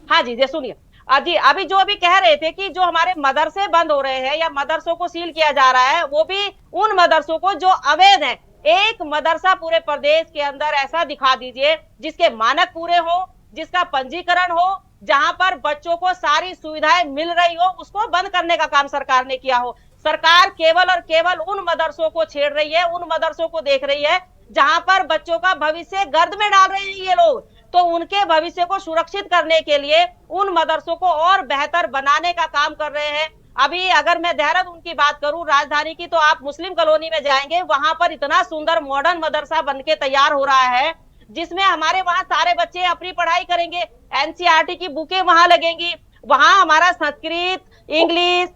हाँ जी, सुनिए जी, अभी जो अभी कह रहे थे कि जो हमारे मदरसे बंद हो रहे हैं या मदरसों को सील किया जा रहा है, वो भी उन मदरसों को जो अवैध है। एक मदरसा पूरे प्रदेश के अंदर ऐसा दिखा दीजिए जिसके मानक पूरे हो, जिसका पंजीकरण हो, जहां पर बच्चों को सारी सुविधाएं मिल रही हो, उसको बंद करने का काम सरकार ने किया हो। सरकार केवल और केवल उन मदरसों को छेड़ रही है, उन मदरसों को देख रही है जहां पर बच्चों का भविष्य गर्द में डाल रहे हैं ये लोग। तो उनके भविष्य को सुरक्षित करने के लिए उन मदरसों को और बेहतर बनाने का काम कर रहे हैं। अभी अगर मैं देहरादून की बात करूं, राजधानी की, तो आप मुस्लिम कॉलोनी में जाएंगे, वहां पर इतना सुंदर मॉडर्न मदरसा बनके तैयार हो रहा है, जिसमें हमारे वहां सारे बच्चे अपनी पढ़ाई करेंगे, एनसीईआरटी की बुकें वहां लगेंगी, वहां हमारा संस्कृत, इंग्लिश,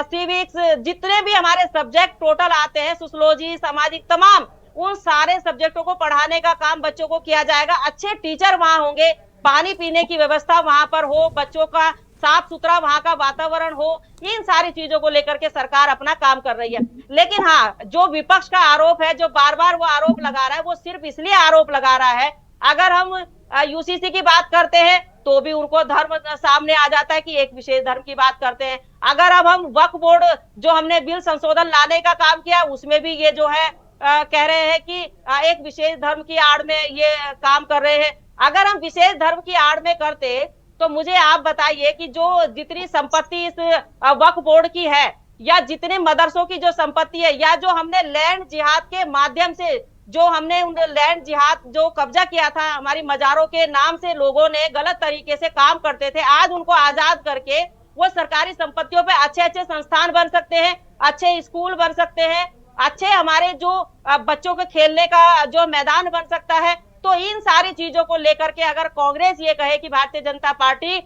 सिविक्स, जितने भी हमारे सब्जेक्ट टोटल आते हैं, सोशियोलॉजी, सामाजिक, तमाम उन सारे सब्जेक्टों को पढ़ाने का काम बच्चों को किया जाएगा। अच्छे टीचर वहां होंगे, पानी पीने की व्यवस्था वहां पर हो, बच्चों का साफ सुथरा वहां का वातावरण हो, इन सारी चीजों को लेकर के सरकार अपना काम कर रही है। लेकिन हाँ, जो विपक्ष का आरोप है, जो बार बार वो आरोप लगा रहा है, वो सिर्फ इसलिए आरोप लगा रहा है, अगर हम यूसीसी की बात करते हैं तो भी उनको धर्म सामने आ जाता है कि एक विशेष धर्म की बात करते हैं। अगर अब हम वक्फ बोर्ड जो हमने बिल संशोधन लाने का काम किया, उसमें भी ये जो है कह रहे हैं कि एक विशेष धर्म की आड़ में ये काम कर रहे हैं। अगर हम विशेष धर्म की आड़ में करते तो मुझे आप बताइए कि जो जितनी संपत्ति इस वक्फ बोर्ड की है, या जितने मदरसों की जो संपत्ति है, या जो हमने लैंड जिहाद के माध्यम से जो हमने उन लैंड जिहाद जो कब्जा किया था, हमारी मजारों के नाम से लोगों ने गलत तरीके से काम करते थे, आज उनको आजाद करके वो सरकारी संपत्तियों पे अच्छे अच्छे संस्थान बन सकते हैं, अच्छे स्कूल बन सकते हैं, अच्छे हमारे जो बच्चों के खेलने का जो मैदान बन सकता है। तो इन सारी चीजों को लेकर के अगर कांग्रेस ये कहे कि भारतीय जनता पार्टी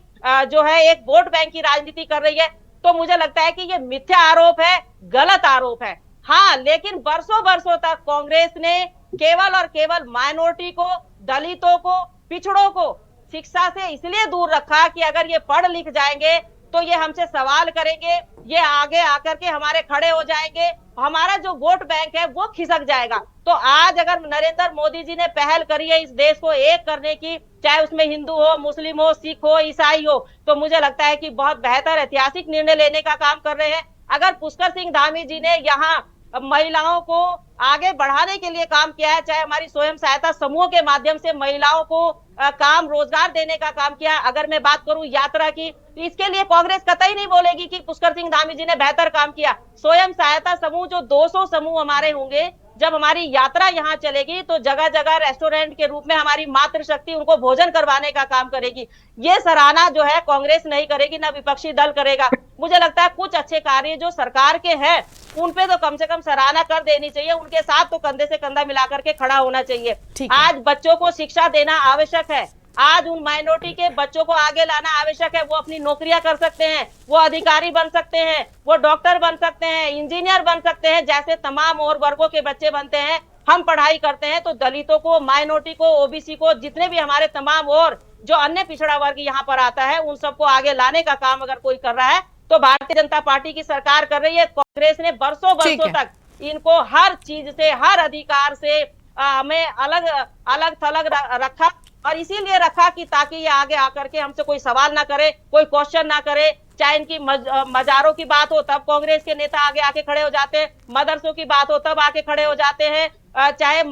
जो है एक वोट बैंक की राजनीति कर रही है, तो मुझे लगता है कि ये मिथ्या आरोप है, गलत आरोप है। हाँ, लेकिन बरसों बरसों तक कांग्रेस ने केवल और केवल माइनॉरिटी को, दलितों को, पिछड़ों को शिक्षा से इसलिए दूर रखा कि अगर ये पढ़ लिख जाएंगे तो ये हमसे सवाल करेंगे, ये आगे आकर के हमारे खड़े हो जाएंगे, हमारा जो वोट बैंक है वो खिसक जाएगा। तो आज अगर नरेंद्र मोदी जी ने पहल करी है इस देश को एक करने की, चाहे उसमें हिंदू हो, मुस्लिम हो, सिख हो, ईसाई हो, तो मुझे लगता है कि बहुत बेहतर ऐतिहासिक निर्णय लेने का काम कर रहे हैं। अगर पुष्कर सिंह धामी जी ने यहाँ महिलाओं को आगे बढ़ाने के लिए काम किया है, चाहे हमारी स्वयं सहायता समूह के माध्यम से महिलाओं को काम रोजगार देने का काम किया, अगर मैं बात करूं यात्रा की, तो इसके लिए कांग्रेस कतई नहीं बोलेगी कि पुष्कर सिंह धामी जी ने बेहतर काम किया। स्वयं सहायता समूह जो 200 समूह हमारे होंगे, जब हमारी यात्रा यहाँ चलेगी तो जगह जगह रेस्टोरेंट के रूप में हमारी मातृशक्ति उनको भोजन करवाने का काम करेगी। ये सराहना जो है कांग्रेस नहीं करेगी, ना विपक्षी दल करेगा। मुझे लगता है कुछ अच्छे कार्य जो सरकार के हैं उन पे तो कम से कम सराहना कर देनी चाहिए, उनके साथ तो कंधे से कंधा मिलाकर के खड़ा होना चाहिए। आज बच्चों को शिक्षा देना आवश्यक है, आज उन माइनॉरिटी के बच्चों को आगे लाना आवश्यक है। वो अपनी नौकरियां कर सकते हैं, वो अधिकारी बन सकते हैं, वो डॉक्टर बन सकते हैं, इंजीनियर बन सकते हैं, जैसे तमाम और वर्गों के बच्चे बनते हैं। हम पढ़ाई करते हैं तो दलितों को, माइनॉरिटी को, ओबीसी को, जितने भी हमारे तमाम और जो अन्य पिछड़ा वर्ग यहाँ पर आता है, उन सबको आगे लाने का काम अगर कोई कर रहा है तो भारतीय जनता पार्टी की सरकार कर रही है। कांग्रेस ने बरसों बरसों तक इनको हर चीज से, हर अधिकार से हमें अलग अलग थलग रखा, और इसीलिए रखा कि ताकि ये आगे आकर के हमसे कोई सवाल ना करे, कोई क्वेश्चन ना करे। चाहे इनकी मजारों की बात हो तब कांग्रेस के नेता आगे आके खड़े हो जाते हैं, मदरसों की बात हो तब आके खड़े हो जाते हैं, चाहे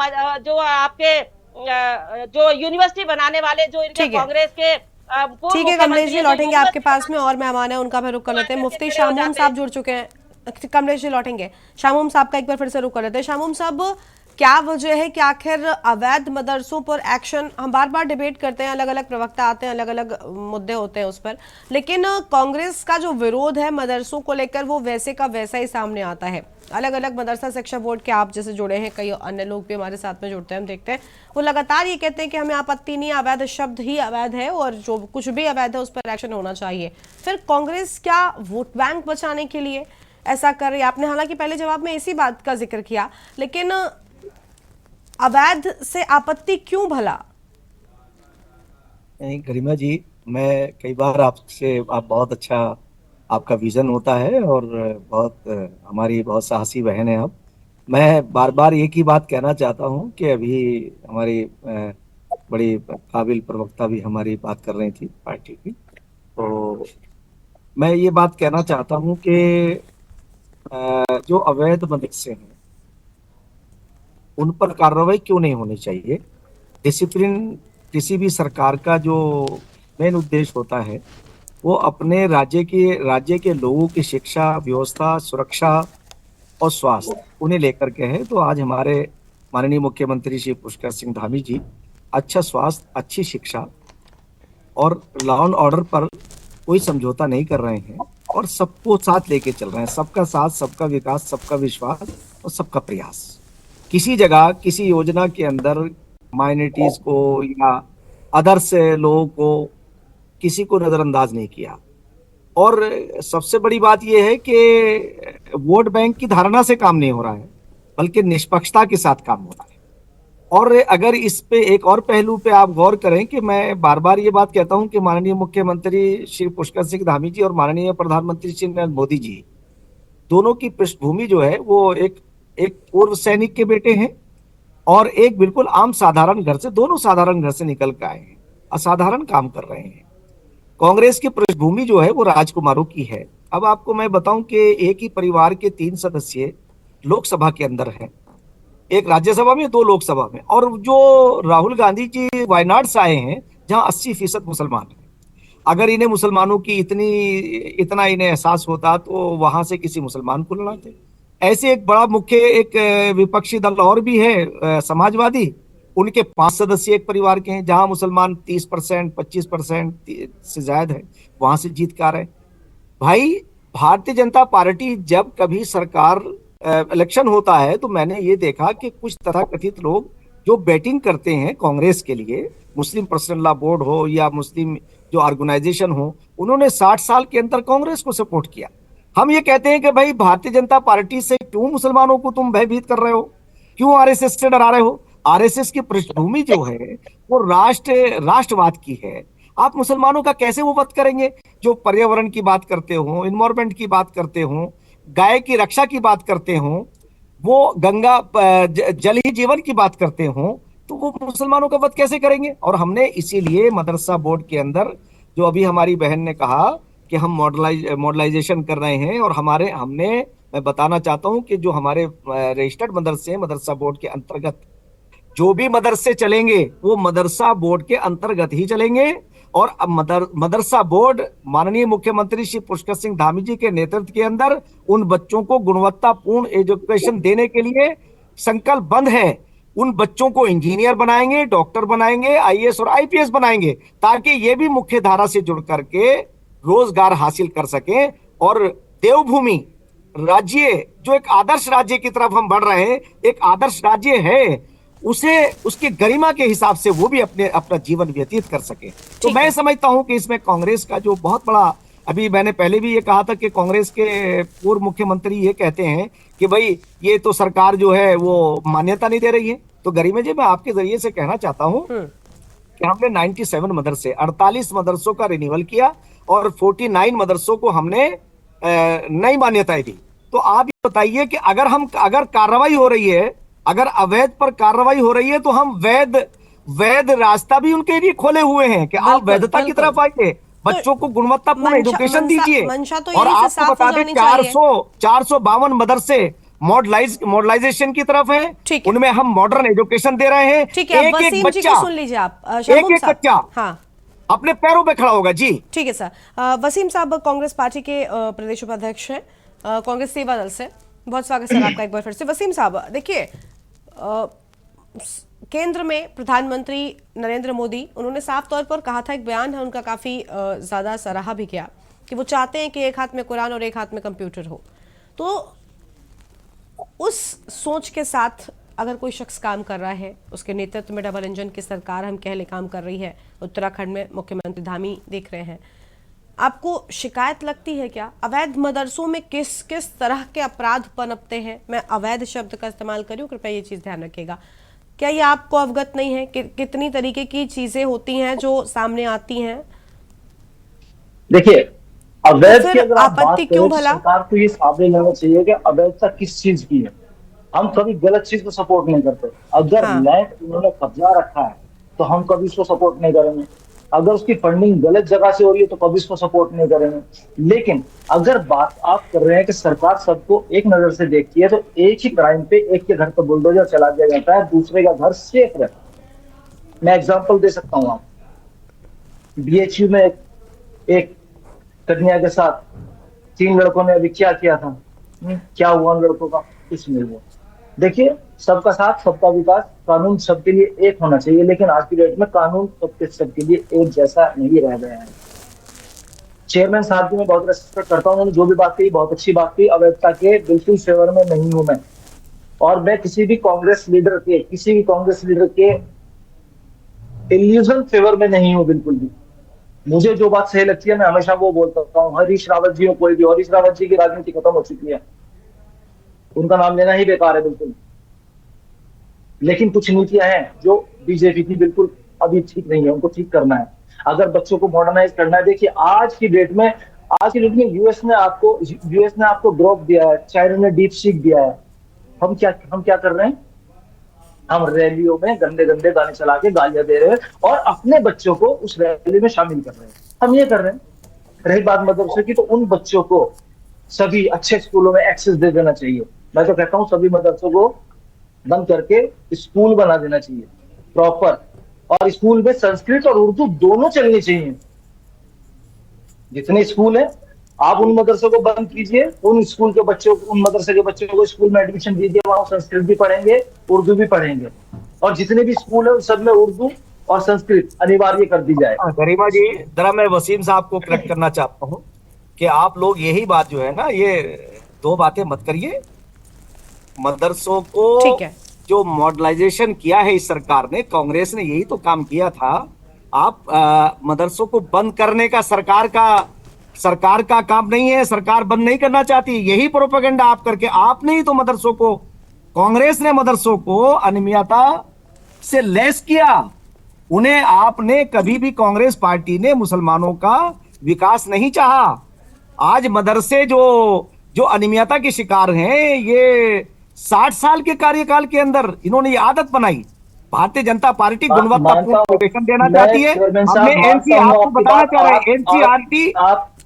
जो आपके जो यूनिवर्सिटी बनाने वाले जो इनके कांग्रेस के ठीक है कमलेश जी, लौटेंगे आपके पास में, और मेहमान है उनका भी रुख कर लेते हैं। मुफ्ती शामूम साहब जुड़ चुके हैं। कमलेश जी लौटेंगे, शामूम साहब का एक बार फिर से रुख कर लेते हैं। शामूम साहब, क्या वजह है कि आखिर अवैध मदरसों पर एक्शन, हम बार बार डिबेट करते हैं, अलग अलग प्रवक्ता आते हैं, अलग अलग मुद्दे होते हैं उस पर, लेकिन कांग्रेस का जो विरोध है मदरसों को लेकर वो वैसे का वैसा ही सामने आता है। अलग अलग मदरसा शिक्षा बोर्ड के आप जैसे जुड़े हैं, कई अन्य लोग भी हमारे साथ में जुड़ते हैं, हम देखते हैं वो लगातार ये कहते हैं कि हमें आपत्ति नहीं, अवैध शब्द ही अवैध है और जो कुछ भी अवैध है उस पर एक्शन होना चाहिए। फिर कांग्रेस क्या वोट बैंक बचाने के लिए ऐसा कर रही है? आपने हालांकि पहले जवाब में इसी बात का जिक्र किया, लेकिन अवैध से आपत्ति क्यों भला? नहीं गरिमा जी, मैं कई बार आपसे, आप बहुत अच्छा, आपका विजन होता है और बहुत हमारी बहुत साहसी बहन है आप। मैं बार बार एक ही बात कहना चाहता हूं कि अभी हमारी बड़ी काबिल प्रवक्ता भी हमारी बात कर रही थी पार्टी की, तो मैं ये बात कहना चाहता हूं कि जो अवैध मदरसे हैं उन पर कार्रवाई क्यों नहीं होनी चाहिए। डिसिप्लिन किसी भी सरकार का जो मेन उद्देश्य होता है वो अपने राज्य के लोगों की शिक्षा व्यवस्था, सुरक्षा और स्वास्थ्य उन्हें लेकर के है। तो आज हमारे माननीय मुख्यमंत्री श्री पुष्कर सिंह धामी जी अच्छा स्वास्थ्य, अच्छी शिक्षा और लॉ एंड ऑर्डर पर कोई समझौता नहीं कर रहे हैं और सबको साथ लेके चल रहे हैं। सबका साथ, सबका विकास, सबका विश्वास और सबका प्रयास। किसी जगह किसी योजना के अंदर माइनॉरिटीज को या अदर्स लोगों को किसी को नजरअंदाज नहीं किया। और सबसे बड़ी बात यह है कि वोट बैंक की धारणा से काम नहीं हो रहा है, बल्कि निष्पक्षता के साथ काम हो रहा है। और अगर इस पे एक और पहलू पे आप गौर करें कि मैं बार बार ये बात कहता हूं कि माननीय मुख्यमंत्री श्री पुष्कर सिंह धामी जी और माननीय प्रधानमंत्री श्री नरेंद्र मोदी जी दोनों की पृष्ठभूमि जो है वो एक एक पूर्व सैनिक के बेटे हैं और एक बिल्कुल आम साधारण घर से, दोनों साधारण घर से निकल कर आए हैं, असाधारण काम कर रहे हैं। कांग्रेस की पृष्ठभूमि जो है वो राजकुमारों की है। अब आपको मैं बताऊं कि एक ही परिवार के 3 सदस्य लोकसभा के अंदर हैं, एक राज्यसभा में, 2 लोकसभा में, और जो राहुल गांधी जी वायनाड से आए हैं जहां 80% मुसलमान हैं। अगर इन्हें मुसलमानों की इतना इन्हें एहसास होता तो वहां से किसी मुसलमान को लड़ाते। ऐसे एक बड़ा मुख्य एक विपक्षी दल और भी है, समाजवादी, उनके 5 सदस्य एक परिवार के हैं जहां मुसलमान 30%, 25% से ज्यादा है, वहां से जीत कर आ रहे। भाई, भारतीय जनता पार्टी जब कभी सरकार इलेक्शन होता है तो मैंने ये देखा कि कुछ तथाकथित लोग जो बैटिंग करते हैं कांग्रेस के लिए, मुस्लिम पर्सनल लॉ बोर्ड हो या मुस्लिम जो ऑर्गेनाइजेशन हो, उन्होंने 60 साल के अंदर कांग्रेस को सपोर्ट किया। हम ये कहते हैं कि भाई भारतीय जनता पार्टी से क्यों मुसलमानों को तुम भयभीत कर रहे हो, क्यों आरएसएस से डरा रहे हो? आरएसएस की पृष्ठभूमि जो है वो राष्ट्रवाद की है। आप मुसलमानों का कैसे वो वध करेंगे जो पर्यावरण की बात करते हो, इन्वायरमेंट की बात करते हो, गाय की रक्षा की बात करते हो, वो गंगा जल ही जीवन की बात करते हो, तो वो मुसलमानों का वध कैसे करेंगे? और हमने इसीलिए मदरसा बोर्ड के अंदर, जो अभी हमारी बहन ने कहा कि हम मॉडलाइजेशन कर रहे हैं, और मैं बताना चाहता हूं कि जो हमारे रजिस्टर्ड मदरसे, मदरसा बोर्ड के अंतर्गत जो भी मदरसे चलेंगे वो मदरसा बोर्ड के अंतर्गत ही चलेंगे। और अब मदरसा बोर्ड माननीय मुख्यमंत्री श्री पुष्कर सिंह धामी जी के नेतृत्व के अंदर उन बच्चों को गुणवत्तापूर्ण एजुकेशन देने के लिए संकल्पबद्ध है। उन बच्चों को इंजीनियर बनाएंगे, डॉक्टर बनाएंगे, आईएएस और आईपीएस बनाएंगे, ताकि ये भी मुख्य धारा से जुड़ करके रोजगार हासिल कर सकें। और देवभूमि राज्य जो एक आदर्श राज्य की तरफ हम बढ़ रहे हैं, एक आदर्श राज्य है, उसे उसकी गरिमा के हिसाब से वो भी अपना जीवन व्यतीत कर सके। तो मैं समझता हूं कि इसमें कांग्रेस का जो बहुत बड़ा, अभी मैंने पहले भी ये कहा था कि कांग्रेस के पूर्व मुख्यमंत्री ये कहते हैं कि भाई ये तो सरकार जो है वो मान्यता नहीं दे रही है। तो गरिमा जी, मैं आपके जरिए से कहना चाहता हूं कि हमने 97 मदरसे, 48 मदरसों का रिन्यूअल किया और 49 मदरसों को हमने नई मान्यताएं दी। तो आप ये बताइए कि अगर कार्रवाई हो रही है, अगर अवैध पर कार्रवाई हो रही है, तो हम वैध रास्ता भी उनके लिए खोले हुए हैं कि आप वैधता की तरफ आइए, बच्चों को गुणवत्तापूर्ण एजुकेशन दीजिए। और आपको बता दें 452 मदरसे मॉडलाइजेशन की तरफ है, उनमें हम मॉडर्न एजुकेशन दे रहे हैं। एक बच्चा, सुन लीजिए आप, एक बच्चा हाँ अपने पैरों पे खड़ा होगा। जी ठीक है सर। वसीम साहब कांग्रेस पार्टी के प्रदेश उपाध्यक्ष हैं, कांग्रेस सेवा दल से। बहुत स्वागत सर आपका एक बार फिर से। वसीम साहब, देखिए, केंद्र में प्रधानमंत्री नरेंद्र मोदी, उन्होंने साफ तौर पर कहा था, एक बयान है उनका काफी ज्यादा सराहा भी किया, कि वो चाहते हैं कि एक हाथ में कुरान और एक हाथ में कंप्यूटर हो। तो उस सोच के साथ अगर कोई शख्स काम कर रहा है, उसके नेतृत्व में डबल इंजन की सरकार हम कह ले काम कर रही है, उत्तराखंड में मुख्यमंत्री धामी देख रहे हैं, आपको शिकायत लगती है क्या? अवैध मदरसों में किस किस तरह के अपराध पनपते हैं? मैं अवैध शब्द का इस्तेमाल करूं, कृपया ये चीज ध्यान रखिएगा। क्या ये आपको अवगत नहीं है कि कितनी तरीके की चीजें होती हैं जो सामने आती हैं? देखिए, अवैध तो की अगर आप बात आपत्ति करें क्यों तो भला? सरकार को ये सामने लाना चाहिए कि अवैधता किस चीज की है। हम कभी गलत चीज को सपोर्ट नहीं करते। अगर लैंड उन्होंने कब्जा रखा है तो हम कभी उसको सपोर्ट नहीं करेंगे। अगर उसकी फंडिंग गलत जगह से हो रही है तो कभी उसको सपोर्ट नहीं करेंगे। लेकिन अगर बात आप कर रहे हैं कि सरकार सबको एक नजर से देखती है, तो एक ही क्राइम पे एक के घर पर बुलडोजर चला दिया जाता है, दूसरे का घर सेफ रहता है। मैं एग्जांपल दे सकता हूँ। आप बीएचयू में एक कन्या के साथ 3 लड़कों ने अभी क्या किया था, क्या हुआ उन लड़कों का, इसमें हुआ। देखिए, सबका साथ सबका विकास, कानून सबके लिए एक होना चाहिए, लेकिन आज की डेट में कानून सबके लिए एक जैसा नहीं रह गया है। चेयरमैन साहब की मैं बहुत रेस्पेक्ट करता हूँ, उन्होंने जो भी बात कही बहुत अच्छी बात कही। अवैधता के बिल्कुल फेवर में नहीं हूं मैं, और मैं किसी भी कांग्रेस लीडर के इल्यूजन फेवर में नहीं हूं बिल्कुल भी। मुझे जो बात सही लगती है मैं हमेशा वो बोलता हूँ। हरीश रावत जी हो कोई भी, हरीश रावत जी की राजनीति खत्म हो चुकी है, उनका नाम लेना ही बेकार है बिल्कुल। लेकिन कुछ नीतियां हैं जो बीजेपी की बिल्कुल अभी ठीक नहीं है, उनको ठीक करना है। अगर बच्चों को मॉडर्नाइज करना है, देखिए आज की डेट में यूएस ने आपको ग्रोक दिया है, चाइना ने डीप सीक दिया है। हम क्या कर रहे हैं? हम रैलियों में गंदे गंदे गाने चला के गालियां दे रहे हैं और अपने बच्चों को उस रैली में शामिल कर रहे हैं। हम ये कर रहे हैं। रही बात मदरसे की, तो उन बच्चों को सभी अच्छे स्कूलों में एक्सेस दे देना चाहिए। मैं तो कहता हूँ सभी मदरसों को बंद करके स्कूल बना देना चाहिए प्रॉपर, और स्कूल में संस्कृत और उर्दू दोनों चलनी चाहिए। जितने स्कूल है आप उन मदरसों को बंद कीजिए, उन मदरसे के बच्चों को स्कूल में एडमिशन दीजिए, वहां संस्कृत भी पढ़ेंगे, उर्दू भी पढ़ेंगे, और जितने भी स्कूल है उन सब में उर्दू और संस्कृत अनिवार्य कर दी जाए। गरिमा जी, जरा मैं वसीम साहब को करेक्ट करना चाहता हूँ कि आप लोग यही बात जो है ना, ये दो बातें मत करिए। मदरसों को ठीक है। जो मॉडर्नाइजेशन किया है इस सरकार ने, कांग्रेस ने यही तो काम किया था। आप मदरसों को बंद करने का सरकार का काम नहीं है, सरकार बंद नहीं करना चाहती। यही प्रोपेगेंडा आप करके आपने ही तो मदरसों को, कांग्रेस ने मदरसों को अनियमितता से लेस किया। उन्हें आपने कभी भी, कांग्रेस पार्टी ने मुसलमानों का विकास नहीं चाहा। आज मदरसे जो अनियमितता के शिकार हैं, ये 60 साल के कार्यकाल के अंदर इन्होंने ये आदत बनाई। भारतीय जनता पार्टी गुणवत्तापूर्ण एजुकेशन देना चाहती है। हमने एनसीआर आपको बताना चाह रहे हैं, एनसीईआरटी।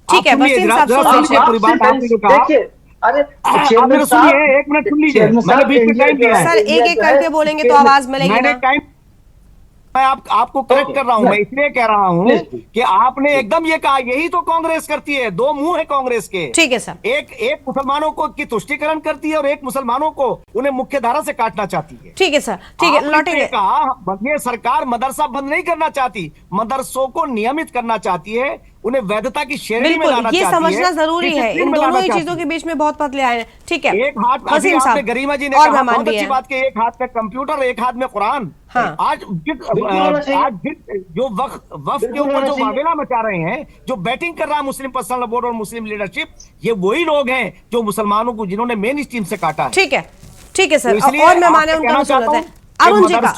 ठीक है, वसीम साहब सुनिए। पूरी बात आपने जो कहा, अरे आप मेरे सुनिए, एक मिनट सुन लीजिए, मैंने बीच में टाइम दिया है। सर एक एक करके बोलेंगे तो आवाज मिलेगी मैंने ना। टाइम, मैं आपको करेक्ट कर रहा हूं। मैं इसलिए कह रहा हूं कि आपने एकदम ये कहा, यही तो कांग्रेस करती है। दो मुंह है कांग्रेस के। ठीक है सर। एक मुसलमानों को की तुष्टीकरण करती है और एक मुसलमानों को उन्हें मुख्य धारा से काटना चाहती है। ठीक है सर, ठीक है, लौटेंगे। कहा ये सरकार मदरसा बंद नहीं करना चाहती, मदरसों को नियमित करना चाहती है, उन्हें वैधता की श्रेणी में लाना चाहती है। ये समझना जरूरी है, इन दोनों ही चीजों के बीच में बहुत पतले आए हैं। ठीक है, एक हाथ, वसीम साहब, गरिमा जी ने और कहा मेहमान बहुत भी अच्छी हैं। बात की, एक हाथ में कंप्यूटर एक हाथ में कुरान। हाँ। आज जो वक्फ के ऊपर जो मामला मचा रहे हैं, जो बैटिंग कर रहा है मुस्लिम पर्सनल बोर्ड और मुस्लिम लीडरशिप, ये वही लोग हैं जो मुसलमानों को, जिन्होंने मेन स्ट्रीम से काटा है। ठीक है सर, तो और मेहमान है, उनका सूरत है अरुण जी का।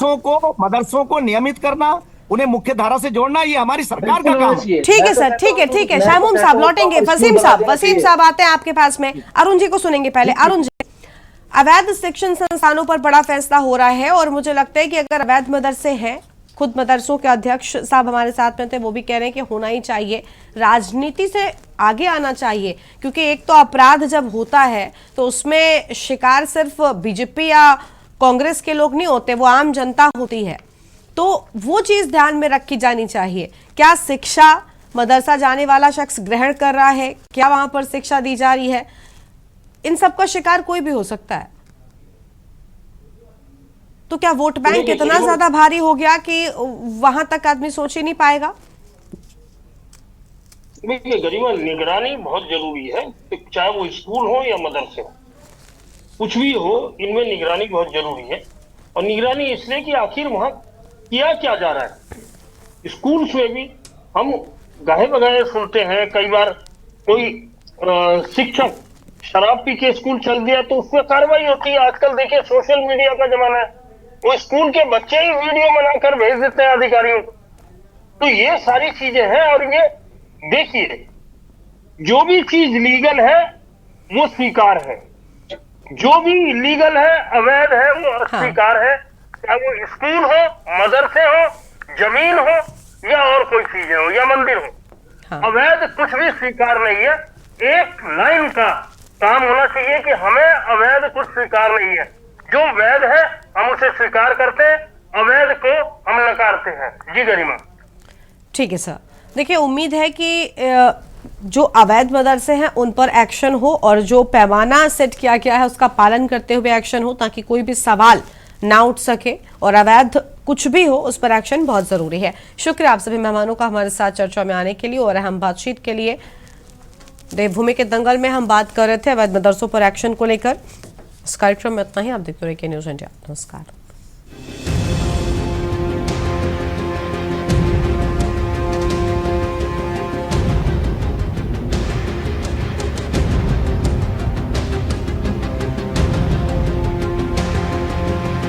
मदरसों को नियमित करना, उन्हें मुख्य धारा से जोड़ना, ये हमारी सरकार का काम है। ठीक है सर, ठीक है। शामूम साहब लौटेंगे। वसीम साहब आते हैं आपके पास में। अरुण जी को सुनेंगे पहले। अरुण जी, अवैध शिक्षण संस्थानों पर बड़ा फैसला हो रहा है और मुझे लगता है कि अगर अवैध मदरसे हैं, खुद मदरसों के अध्यक्ष साहब हमारे साथ में थे, वो भी कह रहे हैं कि होना ही चाहिए, राजनीति से आगे आना चाहिए, क्योंकि एक तो अपराध जब होता है तो उसमें शिकार सिर्फ बीजेपी या कांग्रेस के लोग नहीं होते, वो आम जनता होती है। तो वो चीज ध्यान में रखी जानी चाहिए। क्या शिक्षा मदरसा जाने वाला शख्स ग्रहण कर रहा है, क्या वहां पर शिक्षा दी जा रही है, इन सब का शिकार कोई भी हो सकता है। तो क्या वोट बैंक इतना ज्यादा भारी हो गया कि वहां तक आदमी सोच ही नहीं पाएगा? देखिए गरिमा, निगरानी बहुत जरूरी है, चाहे वो स्कूल हो या मदरसे हो, कुछ भी हो, इनमें निगरानी बहुत जरूरी है। और निगरानी इसलिए कि आखिर वहां किया क्या जा रहा है। स्कूल्स में भी हम गाहे बगाहे सुनते हैं, कई बार कोई शिक्षक शराब पी के स्कूल चल दिया तो उस पर कार्रवाई होती है। आजकल देखिए सोशल मीडिया का जमाना है, वो स्कूल के बच्चे ही वीडियो बनाकर भेज देते हैं अधिकारियों को। तो ये सारी चीजें हैं। और ये देखिए, जो भी चीज लीगल है वो स्वीकार है, जो भी इलीगल है, अवैध है, वो अस्वीकार है। चाहे वो स्कूल हो, मदरसे हो, जमीन हो, या और कोई चीजें हो, या मंदिर हो, अवैध कुछ भी स्वीकार नहीं है। एक लाइन का काम होना चाहिए कि हमें अवैध कुछ स्वीकार नहीं है, जो वैध है हम उसे स्वीकार करते हैं, अवैध को हम नकारते हैं। जी गरिमा। ठीक है सर, देखिए उम्मीद है कि जो अवैध मदरसे हैं उन पर एक्शन हो और जो पैमाना सेट किया गया है उसका पालन करते हुए एक्शन हो, ताकि कोई भी सवाल ना उठ सके, और अवैध कुछ भी हो उस पर एक्शन बहुत जरूरी है। शुक्रिया आप सभी मेहमानों का हमारे साथ चर्चा में आने के लिए और अहम बातचीत के लिए। देवभूमि के दंगल में हम बात कर रहे थे अवैध मदरसों पर एक्शन को लेकर। इस कार्यक्रम में इतना ही। आप देखते रहिए न्यूज़ इंडिया। नमस्कार।